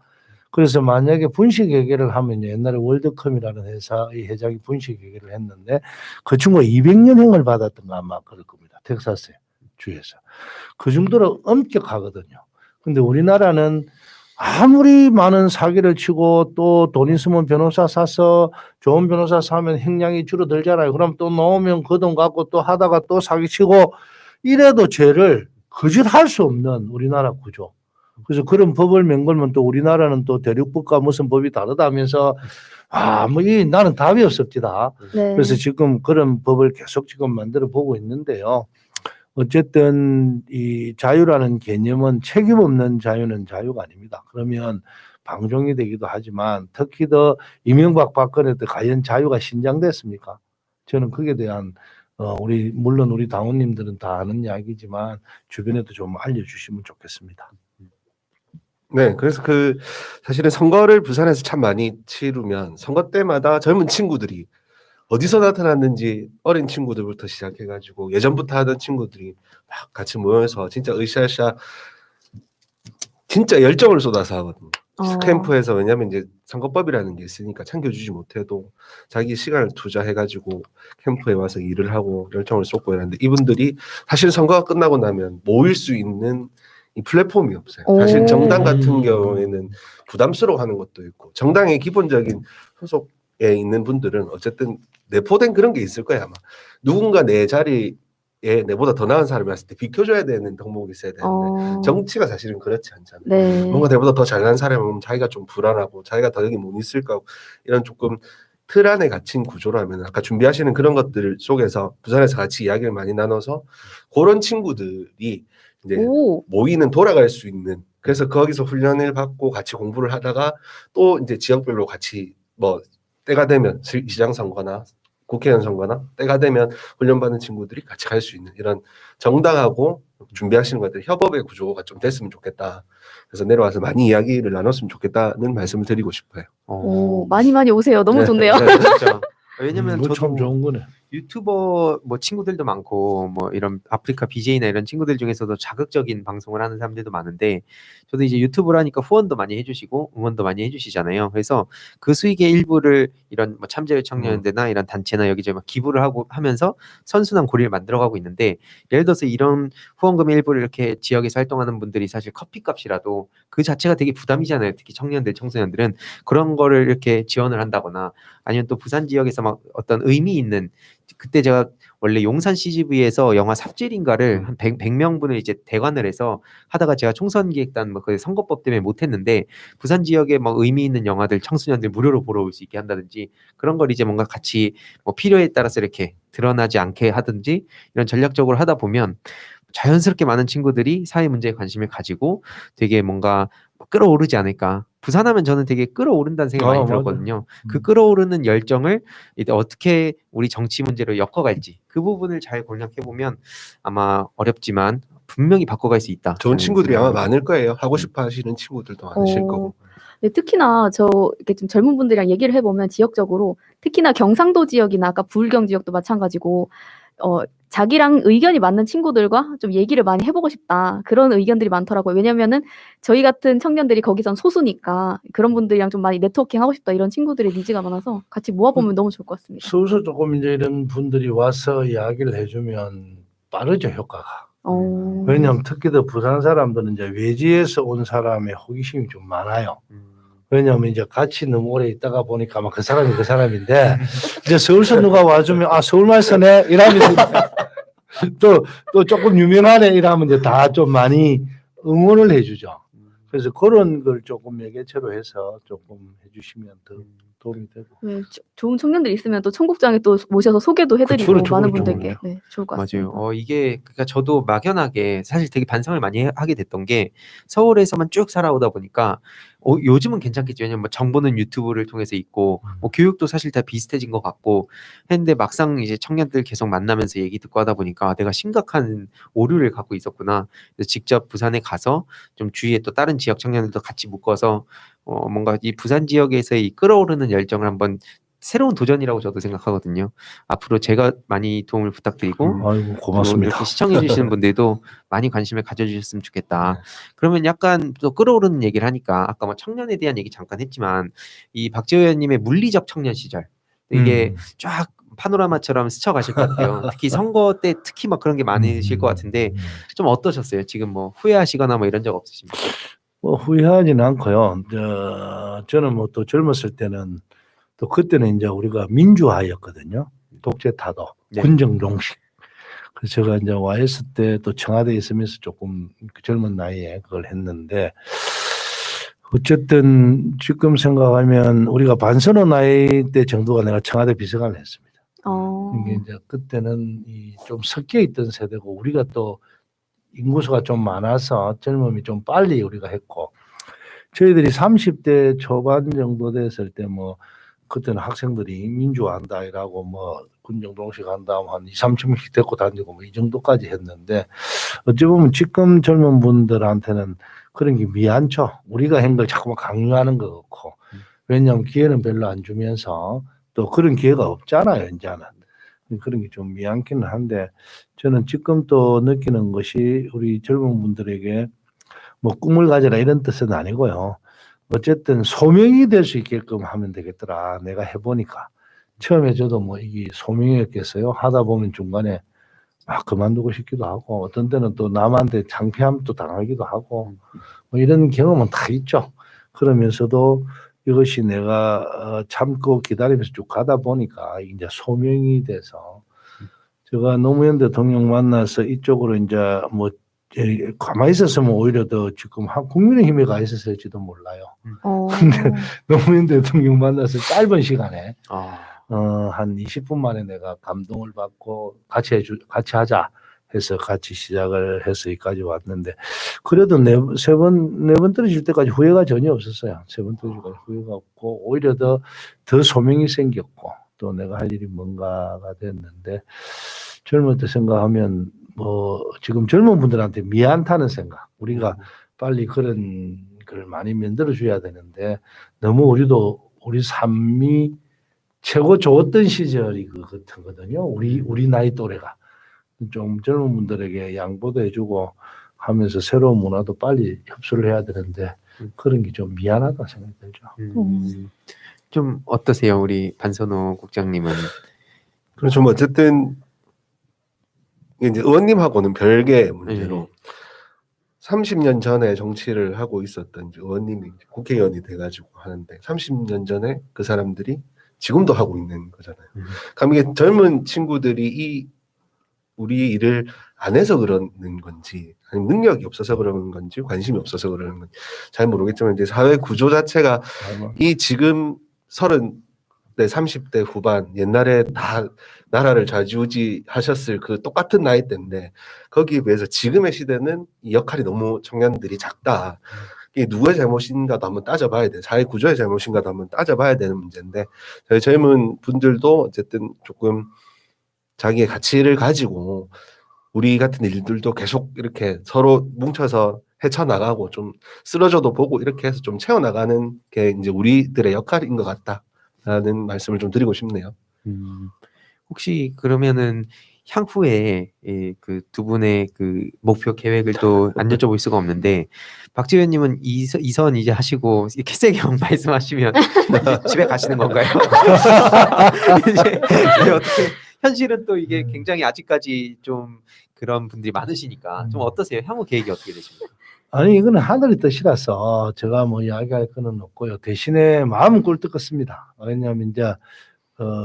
C: 그래서 만약에 분식회계를 하면 옛날에 월드컴이라는 회사의 회장이 분식회계를 했는데 그 친구가 200년형을 받았던 거 아마 그럴 겁니다. 텍사스 주에서. 그 정도로 엄격하거든요. 근데 우리나라는 아무리 많은 사기를 치고 또 돈 있으면 변호사 사서 좋은 변호사 사면 형량이 줄어들잖아요. 그럼 또 놓으면 그 돈 갖고 또 하다가 또 사기치고 이래도 죄를 거짓할 수 없는 우리나라 구조. 그래서 그런 법을 맹걸면 또 우리나라는 또 대륙법과 무슨 법이 다르다면서 나는 답이 없습니다.
B: 네.
C: 그래서 지금 그런 법을 계속 지금 만들어 보고 있는데요. 어쨌든 이 자유라는 개념은 책임 없는 자유는 자유가 아닙니다. 그러면 방종이 되기도 하지만 특히 더 이명박 박근혜 때 과연 자유가 신장됐습니까? 저는 거기에 대한 물론 우리 당원님들은 다 아는 이야기지만 주변에도 좀 알려주시면 좋겠습니다.
D: 네, 그래서 사실은 선거를 부산에서 참 많이 치르면 선거 때마다 젊은 친구들이 어디서 나타났는지 어린 친구들부터 시작해가지고 예전부터 하던 친구들이 막 같이 모여서 진짜 으쌰으쌰 진짜 열정을 쏟아서 하거든요. 캠프에서 왜냐면 이제 선거법이라는 게 있으니까 챙겨주지 못해도 자기 시간을 투자해가지고 캠프에 와서 일을 하고 열정을 쏟고 이러는데 이분들이 사실 선거가 끝나고 나면 모일 수 있는 이 플랫폼이 없어요. 사실 정당 같은 경우에는 부담스러워하는 것도 있고 정당의 기본적인 소속에 있는 분들은 어쨌든 내포된 그런 게 있을 거야 아마. 누군가 내 자리에 내보다 더 나은 사람이 왔을 때 비켜줘야 되는 덕목이 있어야 되는데 정치가 사실은 그렇지 않잖아요.
B: 네.
D: 뭔가 내보다 더 잘난 사람이 오면 자기가 좀 불안하고 자기가 더 여기 못 있을까 하고 이런 조금 틀 안에 갇힌 구조라면 아까 준비하시는 그런 것들 속에서 부산에서 같이 이야기를 많이 나눠서 그런 친구들이 이제 모이는 돌아갈 수 있는 그래서 거기서 훈련을 받고 같이 공부를 하다가 또 이제 지역별로 같이 뭐 때가 되면 시장 선거나 국회의원 선거나 때가 되면 훈련받는 친구들이 같이 갈 수 있는 이런 정당하고 준비하시는 것들 협업의 구조가 좀 됐으면 좋겠다. 그래서 내려와서 많이 이야기를 나눴으면 좋겠다는 말씀을 드리고 싶어요.
B: 많이 오세요. 너무 좋네요.
A: 네, 진짜. 왜냐면
C: 참
A: 저도
C: 좋은 거네.
A: 유튜버 뭐 친구들도 많고 뭐 이런 아프리카 BJ나 이런 친구들 중에서도 자극적인 방송을 하는 사람들도 많은데 저도 이제 유튜브를 하니까 후원도 많이 해주시고 응원도 많이 해주시잖아요. 그래서 그 수익의 일부를 이런 뭐 참여자유 청년연대나 이런 단체나 여기저기 막 기부를 하고 하면서 선순환 고리를 만들어가고 있는데 예를 들어서 이런 후원금의 일부를 이렇게 지역에서 활동하는 분들이 사실 커피값이라도 그 자체가 되게 부담이잖아요. 특히 청년들, 청소년들은 그런 거를 이렇게 지원을 한다거나 아니면 또 부산 지역에서 막 어떤 의미 있는 그때 제가 원래 용산 CGV에서 영화 삽질인가를 한 100명분을 이제 대관을 해서 하다가 제가 총선 기획단 뭐 그 선거법 때문에 못했는데 부산 지역에 뭐 의미 있는 영화들 청소년들 무료로 보러 올 수 있게 한다든지 그런 걸 이제 뭔가 같이 뭐 필요에 따라서 이렇게 드러나지 않게 하든지 이런 전략적으로 하다 보면 자연스럽게 많은 친구들이 사회 문제에 관심을 가지고 되게 뭔가 끌어오르지 않을까. 부산하면 저는 되게 끌어오른다는 생각이 많이
C: 맞아.
A: 들었거든요. 그 끌어오르는 열정을 이제 어떻게 우리 정치 문제로 엮어갈지 그 부분을 잘 공략해 보면 아마 어렵지만 분명히 바꿔갈 수 있다.
D: 좋은 친구들이 아마
A: 생각합니다.
D: 많을 거예요. 하고 싶어 하시는 친구들도 많으실
B: 어,
D: 거고.
B: 네, 특히나 저 이렇게 좀 젊은 분들이랑 얘기를 해보면 지역적으로 특히나 경상도 지역이나 아까 부울경 지역도 마찬가지고 자기랑 의견이 맞는 친구들과 좀 얘기를 많이 해보고 싶다 그런 의견들이 많더라고요. 왜냐면은 저희 같은 청년들이 거기선 소수니까 그런 분들이랑 좀 많이 네트워킹 하고 싶다 이런 친구들의 니즈가 많아서 같이 모아보면 너무 좋을 것 같습니다.
C: 서울서 조금 이제 이런 분들이 와서 이야기를 해주면 빠르죠, 효과가. 왜냐하면 특히 더 부산 사람들은 이제 외지에서 온 사람의 호기심이 좀 많아요. 왜냐하면 이제 같이 너무 오래 있다가 보니까 아마 그 사람이 그 사람인데 이제 서울서 누가 와주면 아 서울말 쓰네 이러면서 또 조금 유명하네 이러면 이제 다 좀 많이 응원을 해주죠. 그래서 그런 걸 조금 매개체로 해서 조금 해주시면 더 도움이 되고.
B: 네, 좋은 청년들 있으면 또 청국장에 또 모셔서 소개도 해드리고
C: 그렇죠,
B: 많은
C: 그렇죠,
B: 분들께
C: 그렇죠.
B: 네, 좋을 것 같습니다.
A: 맞아요. 이게 그러니까 저도 막연하게 사실 되게 반성을 많이 하게 됐던 게 서울에서만 쭉 살아오다 보니까 요즘은 괜찮겠죠. 왜냐면 뭐 정보는 유튜브를 통해서 있고 뭐 교육도 사실 다 비슷해진 것 같고 했는데 막상 이제 청년들 계속 만나면서 얘기 듣고 하다 보니까 내가 심각한 오류를 갖고 있었구나. 그래서 직접 부산에 가서 좀 주위에 또 다른 지역 청년들도 같이 묶어서 뭔가 이 부산 지역에서의 이 끌어오르는 열정을 한번 새로운 도전이라고 저도 생각하거든요. 앞으로 제가 많이 도움을 부탁드리고
C: 아이고
A: 또
C: 고맙습니다.
A: 이렇게 시청해 주시는 분들도 많이 관심을 가져주셨으면 좋겠다. 그러면 약간 또 끌어오르는 얘기를 하니까 아까 뭐 청년에 대한 얘기 잠깐 했지만 이 박재호 의원님의 물리적 청년 시절 이게 쫙 파노라마처럼 스쳐가실 것 같아요. 특히 선거 때 특히 막 그런 게 많으실 것 같은데 좀 어떠셨어요? 지금 뭐 후회하시거나 뭐 이런 적 없으십니까?
C: 뭐 후회하지는 않고요. 저는 뭐 또 젊었을 때는 또 그때는 이제 우리가 민주화였거든요. 독재 타도,
A: 네.
C: 군정 종식. 그래서 제가 이제 와 있을 때 또 청와대에 있으면서 조금 그 젊은 나이에 그걸 했는데 어쨌든 지금 생각하면 우리가 반선호 나이 때 정도가 내가 청와대 비서관을 했습니다. 이게 이제 그때는 좀 섞여 있던 세대고 우리가 또 인구수가 좀 많아서 젊음이 좀 빨리 우리가 했고 저희들이 30대 초반 정도 됐을 때 뭐 그때는 학생들이 민주화한다 이라고 뭐 군정동식 한다 한 2, 3천명씩 데리고 다니고 뭐 이 정도까지 했는데 어찌 보면 지금 젊은 분들한테는 그런 게 미안죠. 우리가 한 걸 자꾸만 강요하는 것 같고 왜냐하면 기회는 별로 안 주면서 또 그런 기회가 없잖아요. 이제는. 그런 게 좀 미안기는 한데 저는 지금 또 느끼는 것이 우리 젊은 분들에게 뭐 꿈을 가져라 이런 뜻은 아니고요. 어쨌든 소명이 될 수 있게끔 하면 되겠더라. 내가 해보니까 처음에 저도 뭐 이게 소명이었겠어요. 하다 보면 중간에 막 그만두고 싶기도 하고 어떤 때는 또 남한테 창피함도 당하기도 하고 뭐 이런 경험은 다 있죠. 그러면서도 이것이 내가 참고 기다리면서 쭉 가다 보니까 이제 소명이 돼서 제가 노무현 대통령 만나서 이쪽으로 이제 뭐 가만히 있었으면 오히려 더 지금 국민의힘에 가 있었을지도 몰라요. 근데 노무현 대통령 만나서 짧은 시간에 한 20분 만에 내가 감동을 받고 같이 하자 해서 같이 시작을 해서 여기까지 왔는데 그래도 네 번 떨어질 때까지 후회가 전혀 없었어요. 3번 떨어질 때까지 후회가 없고 오히려 더 소명이 생겼고 또 내가 할 일이 뭔가가 됐는데 젊을 때 생각하면 뭐 지금 젊은 분들한테 미안하다는 생각 우리가 빨리 그런 걸 많이 만들어 줘야 되는데 너무 우리도 우리 삶이 최고 좋았던 시절이 그 같거든요. 우리 나이 또래가 좀 젊은 분들에게 양보도 해주고 하면서 새로운 문화도 빨리 흡수를 해야 되는데 그런 게 좀 미안하다 생각이 들죠.
A: 좀 어떠세요, 우리 반선호 국장님은?
D: 그렇죠. 뭐 어쨌든 이제 의원님하고는 별개의 문제로 30년 전에 정치를 하고 있었던 이제 의원님이 이제 국회의원이 돼가지고 하는데 30년 전에 그 사람들이 지금도 하고 있는 거잖아요. 그럼 이게 젊은 친구들이 우리 일을 안 해서 그러는 건지 아니면 능력이 없어서 그러는 건지 관심이 없어서 그러는 건지 잘 모르겠지만 이제 사회 구조 자체가 이 지금 30대 30대 후반 옛날에 다 나라를 좌지우지 하셨을 그 똑같은 나이대인데 거기에 비해서 지금의 시대는 이 역할이 너무 청년들이 작다. 이게 누구의 잘못인가도 한번 따져봐야 돼. 사회 구조의 잘못인가도 한번 따져봐야 되는 문제인데 저희 젊은 분들도 어쨌든 조금 자기의 가치를 가지고 우리 같은 일들도 계속 이렇게 서로 뭉쳐서 헤쳐나가고 좀 쓰러져도 보고 이렇게 해서 좀 채워나가는 게 이제 우리들의 역할인 것 같다라는 말씀을 좀 드리고 싶네요.
A: 혹시 그러면은 향후에 그 두 분의 그 목표 계획을 또 안 여쭤볼 수가 없는데 박지현님은 이선 이제 하시고 이렇게 세게 말씀하시면 이제 집에 가시는 건가요? 이제 어떻게 현실은 또 이게 굉장히 아직까지 좀 그런 분들이 많으시니까 좀 어떠세요? 향후 계획이 어떻게 되십니까?
C: 아니 이거는 하늘의 뜻이라서 제가 뭐 이야기할 거는 없고요. 대신에 마음은 꿀떡 같습니다. 왜냐하면 이제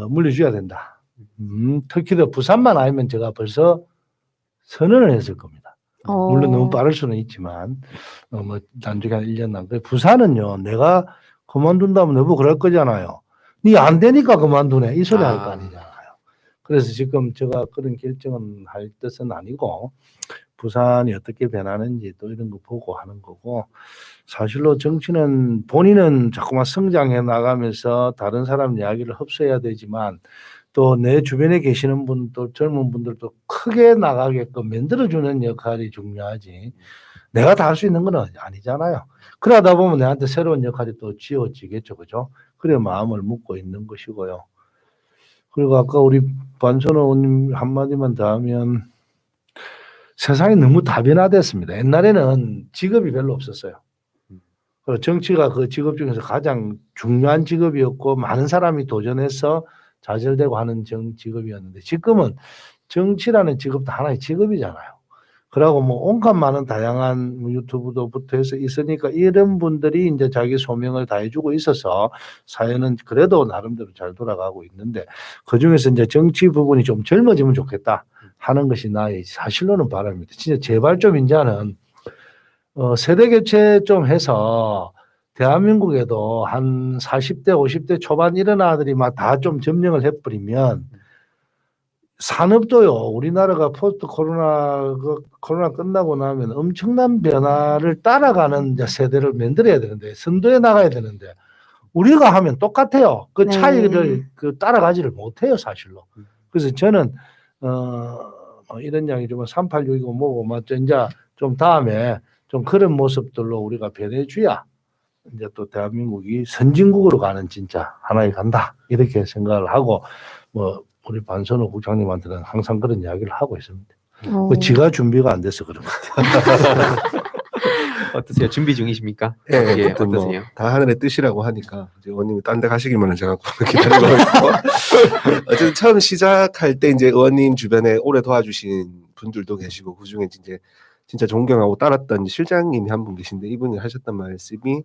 C: 물려줘야 된다. 특히 더 부산만 아니면 제가 벌써 선언을 했을 겁니다. 물론 너무 빠를 수는 있지만 뭐 단축 한 1년 남고 부산은요 내가 그만둔다면 내부 그럴 거잖아요. 니 안 되니까 그만두네 이 소리 할 거 아니잖아요. 그래서 지금 제가 그런 결정은 할 뜻은 아니고 부산이 어떻게 변하는지 또 이런 거 보고 하는 거고 사실로 정치는 본인은 자꾸만 성장해 나가면서 다른 사람 이야기를 흡수해야 되지만 또 내 주변에 계시는 분들 젊은 분들도 크게 나가게끔 만들어주는 역할이 중요하지 내가 다 할 수 있는 건 아니잖아요. 그러다 보면 내한테 새로운 역할이 또 지어지겠죠. 그죠? 그래 마음을 묻고 있는 것이고요. 그리고 아까 우리 반선호 의원님 한마디만 더 하면 세상이 너무 다변화됐습니다. 옛날에는 직업이 별로 없었어요. 정치가 그 직업 중에서 가장 중요한 직업이었고 많은 사람이 도전해서 좌절되고 하는 직업이었는데 지금은 정치라는 직업도 하나의 직업이잖아요. 그러고 뭐 온갖 많은 다양한 유튜브도부터 해서 있으니까 이런 분들이 이제 자기 소명을 다해주고 있어서 사회는 그래도 나름대로 잘 돌아가고 있는데 그 중에서 이제 정치 부분이 좀 젊어지면 좋겠다 하는 것이 나의 사실로는 바람입니다. 진짜 제발 좀 이제는 세대 교체 좀 해서 대한민국에도 한 40대 50대 초반 이런 아들이 막 다 좀 점령을 해버리면 산업도요. 우리나라가 포스트 코로나 끝나고 나면 엄청난 변화를 따라가는 이제 세대를 만들어야 되는데 선도해 나가야 되는데 우리가 하면 똑같아요. 그 차이를 그 따라가지를 못해요, 사실로. 그래서 저는 이런 이야기지만 386이고 뭐고 맞죠. 이제 좀 다음에 좀 그런 모습들로 우리가 변해줘야 이제 또 대한민국이 선진국으로 가는 진짜 하나에 간다 이렇게 생각을 하고 뭐 우리 반선호 국장님한테는 항상 그런 이야기를 하고 있습니다. 뭐 지가 준비가 안 돼서 그런 것 같아요.
A: 어떠세요? 준비 중이십니까?
D: 예,
A: 예,
D: 어쨌든 뭐
A: 어떠세요?
D: 다 하늘의 뜻이라고 하니까 이제 의원님이 딴 데 가시기만은 제가 기다리고 있고 어쨌든 처음 시작할 때 이제 의원님 주변에 오래 도와주신 분들도 계시고 그 중에 이제 진짜 존경하고 따랐던 실장님이 한 분 계신데 이분이 하셨던 말씀이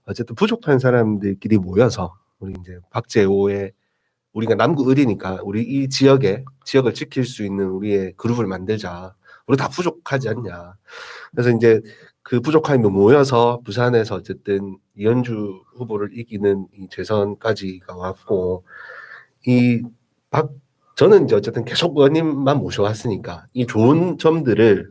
D: 어쨌든 부족한 사람들끼리 모여서 우리 이제 박재호의 우리가 남구 을이니까 우리 이 지역을 지킬 수 있는 우리의 그룹을 만들자. 우리 다 부족하지 않냐. 그래서 이제 그 부족함이 모여서 부산에서 어쨌든 이현주 후보를 이기는 이 재선까지가 왔고 저는 이제 어쨌든 계속 의원님만 모셔왔으니까 이 좋은 점들을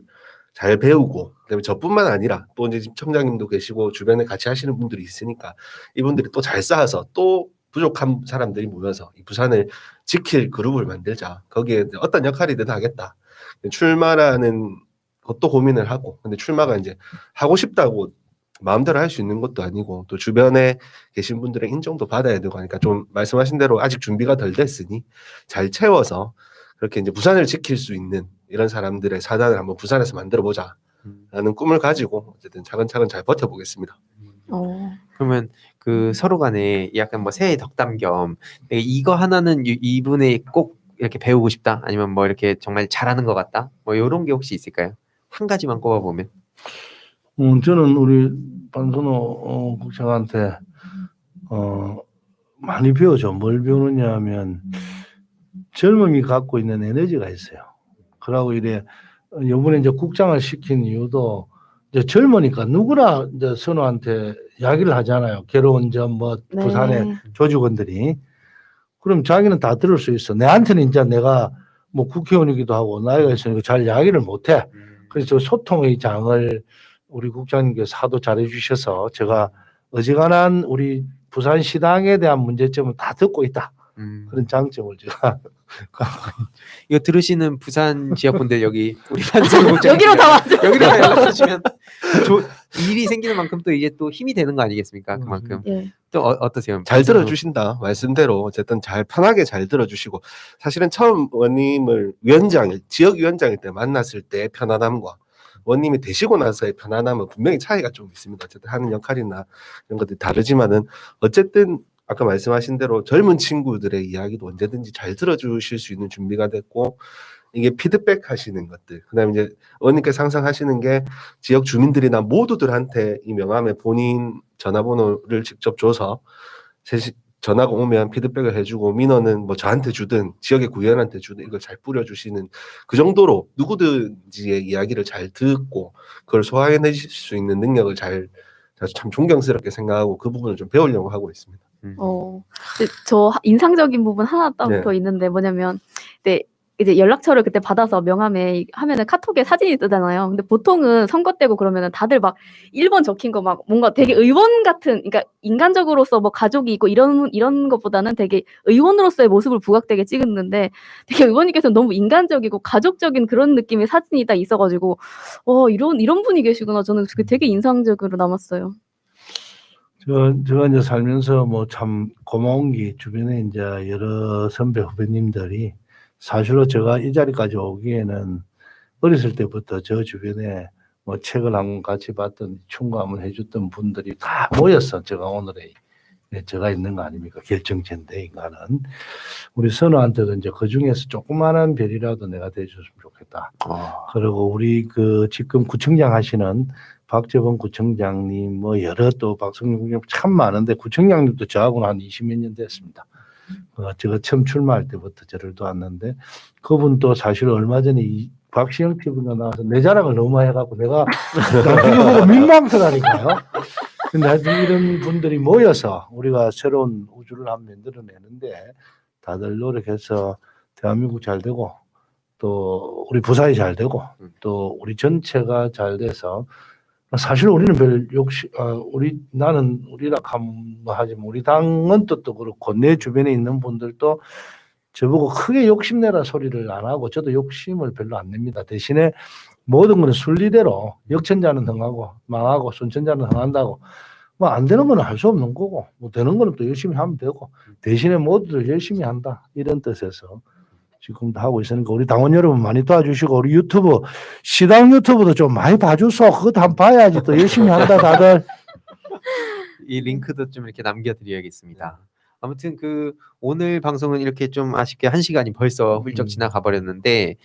D: 잘 배우고 그다음에 저뿐만 아니라 또 이제 청장님도 계시고 주변에 같이 하시는 분들이 있으니까 이분들이 또 잘 쌓아서 또 부족한 사람들이 모여서 이 부산을 지킬 그룹을 만들자. 거기에 어떤 역할이든 하겠다. 출마라는 것도 고민을 하고 근데 출마가 이제 하고 싶다고 마음대로 할 수 있는 것도 아니고 또 주변에 계신 분들의 인정도 받아야 되고 하니까 좀 말씀하신 대로 아직 준비가 덜 됐으니 잘 채워서 그렇게 이제 부산을 지킬 수 있는 이런 사람들의 사단을 한번 부산에서 만들어 보자라는 꿈을 가지고 어쨌든 차근차근 잘 버텨보겠습니다.
A: 그러면 그 서로 간에 약간 뭐 새해 덕담 겸 내가 이거 하나는 이분이 꼭 이렇게 배우고 싶다 아니면 뭐 이렇게 정말 잘하는 것 같다 뭐 이런 게 혹시 있을까요? 한 가지만 꼽아보면.
C: 저는 우리 반선호 국장한테 많이 배우죠. 뭘 배우느냐 하면 젊음이 갖고 있는 에너지가 있어요. 그러고 이래 요번에 이제 국장을 시킨 이유도 이제 젊으니까 누구나 이제 선호한테 이야기를 하잖아요. 괴로운 점 뭐
B: 네.
C: 부산의 조직원들이. 그럼 자기는 다 들을 수 있어. 내한테는 이제 내가 뭐 국회의원이기도 하고 나이가 있으니까 잘 이야기를 못해. 그래서 소통의 장을 우리 국장님께서 하도 잘해주셔서 제가 어지간한 우리 부산 시당에 대한 문제점을 다 듣고 있다. 그런 장점을 제가
A: 이거 들으시는 부산 지역 분들 여기 우리 반성
B: 여기로 다 와줘.
A: 여기로 다 연락 주시면 일이 생기는 만큼 또 이제 또 힘이 되는 거 아니겠습니까? 그만큼
B: 예.
A: 또 어떠세요?
D: 잘 들어주신다 말씀대로 어쨌든 잘 편하게 잘 들어주시고 사실은 처음 원님을 지역 위원장일 때 만났을 때의 편안함과 원님이 되시고 나서의 편안함은 분명히 차이가 좀 있습니다. 어쨌든 하는 역할이나 이런 것들이 다르지만은 어쨌든 아까 말씀하신 대로 젊은 친구들의 이야기도 언제든지 잘 들어주실 수 있는 준비가 됐고 이게 피드백 하시는 것들 그다음에 이제 원님께서 항상 하시는 게 지역 주민들이나 모두들한테 이 명함에 본인 전화번호를 직접 줘서 전화가 오면 피드백을 해주고 민원은 뭐 저한테 주든 지역의 구의원한테 주든 이걸 잘 뿌려주시는 그 정도로 누구든지의 이야기를 잘 듣고 그걸 소화해내실 수 있는 능력을 참 존경스럽게 생각하고 그 부분을 좀 배우려고 하고 있습니다.
B: 근데 저 인상적인 부분 하나 딱 더
D: 네.
B: 있는데 뭐냐면 이제 연락처를 그때 받아서 명함에 하면은 카톡에 사진이 뜨잖아요. 근데 보통은 선거 때고 그러면은 다들 막 1번 적힌 거 막 뭔가 되게 의원 같은, 그러니까 인간적으로서 뭐 가족이 있고 이런 것보다는 되게 의원으로서의 모습을 부각되게 찍었는데 되게 의원님께서는 너무 인간적이고 가족적인 그런 느낌의 사진이 딱 있어가지고 이런 분이 계시구나. 저는 그게 되게 인상적으로 남았어요.
C: 제가 이제 살면서 뭐 참 고마운 게 주변에 이제 여러 선배 후배님들이 사실로 제가 이 자리까지 오기에는 어렸을 때부터 저 주변에 뭐 책을 한 권 같이 봤던 충고함을 해줬던 분들이 다 모였어. 제가 오늘의 제가 있는 거 아닙니까? 결정체인데 인간은 우리 선우한테도 이제 그 중에서 조그마한 별이라도 내가 돼줬으면 좋겠다. 그리고 우리 그 지금 구청장 하시는 박재범 구청장님 뭐 여러 또 박성윤 구청장 참 많은데 구청장님도 저하고는 한 20몇 년 됐습니다. 제가 처음 출마할 때부터 저를 도왔는데 그분도 사실 얼마 전에 이 박시영 TV가 나와서 내 자랑을 너무 해갖고 내가 나중에 보고 민망하다니까요. 근데 하여튼 이런 분들이 모여서 우리가 새로운 우주를 한번 만들어내는데 다들 노력해서 대한민국 잘 되고 또 우리 부산이 잘 되고 또 우리 전체가 잘 돼서 사실 우리는 별 욕심, 나는 우리라 하지만 우리 당은 또 그렇고 내 주변에 있는 분들도 저보고 크게 욕심내라 소리를 안 하고 저도 욕심을 별로 안 냅니다. 대신에 모든 거는 순리대로 역천자는 흥하고 망하고 순천자는 흥한다고 뭐 안 되는 거는 할 수 없는 거고 뭐 되는 거는 또 열심히 하면 되고 대신에 모두들 열심히 한다 이런 뜻에서 지금도 하고 있으니까 우리 당원 여러분 많이 도와주시고 우리 유튜브 시당 유튜브도 좀 많이 봐주소. 그것도 한번 봐야지 또 열심히 한다 다들.
A: 이 링크도 좀 이렇게 남겨드려야겠습니다. 아무튼 그 오늘 방송은 이렇게 좀 아쉽게 1시간이 벌써 훌쩍 지나가 버렸는데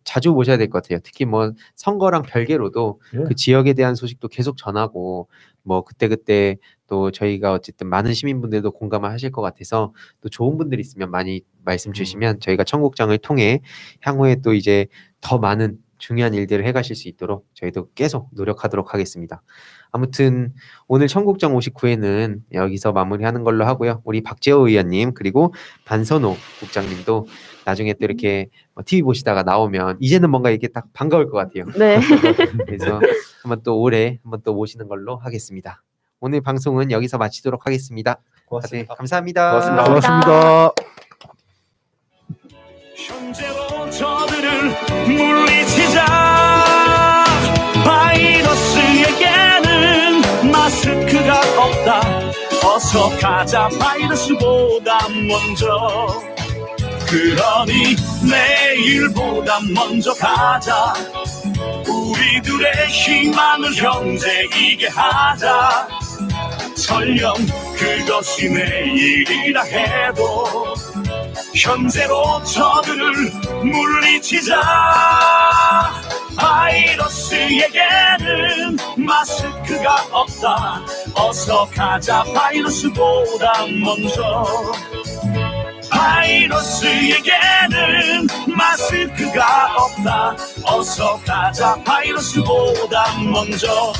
A: 자주 모셔야 될 것 같아요. 특히 뭐 선거랑 별개로도 그 지역에 대한 소식도 계속 전하고 뭐 그때 또 저희가 어쨌든 많은 시민분들도 공감을 하실 것 같아서 또 좋은 분들 있으면 많이 말씀 주시면 저희가 청국장을 통해 향후에 또 이제 더 많은 중요한 일들을 해가실 수 있도록 저희도 계속 노력하도록 하겠습니다. 아무튼 오늘 청국장 59회는 여기서 마무리하는 걸로 하고요. 우리 박재호 의원님 그리고 반선호 국장님도 나중에 또 이렇게 TV 보시다가 나오면 이제는 뭔가 이렇게 딱 반가울 것 같아요.
B: 네.
A: 그래서 한번 또 올해 한번 또 모시는 걸로 하겠습니다. 오늘 방송은 여기서 마치도록 하겠습니다.
D: 고맙습니다.
A: 네, 감사합니다.
D: 고맙습니다.
C: 고맙습니다.
E: 현재로 저들을 물리치자 바이러스에게는 없다. 어서 가자 바이러스보다 먼저. 그러니 내일보다 먼저 가자. 우리들의 희망을 형제이게 하자. 설령 그것이 내일이라 해도 현재로 저들을 물리치자. 바이러스에게는 마스크가 없다. 어서 가자 바이러스보다 먼저. 바이러스에게는 마스크가 없다. 어서 가자 바이러스보다 먼저.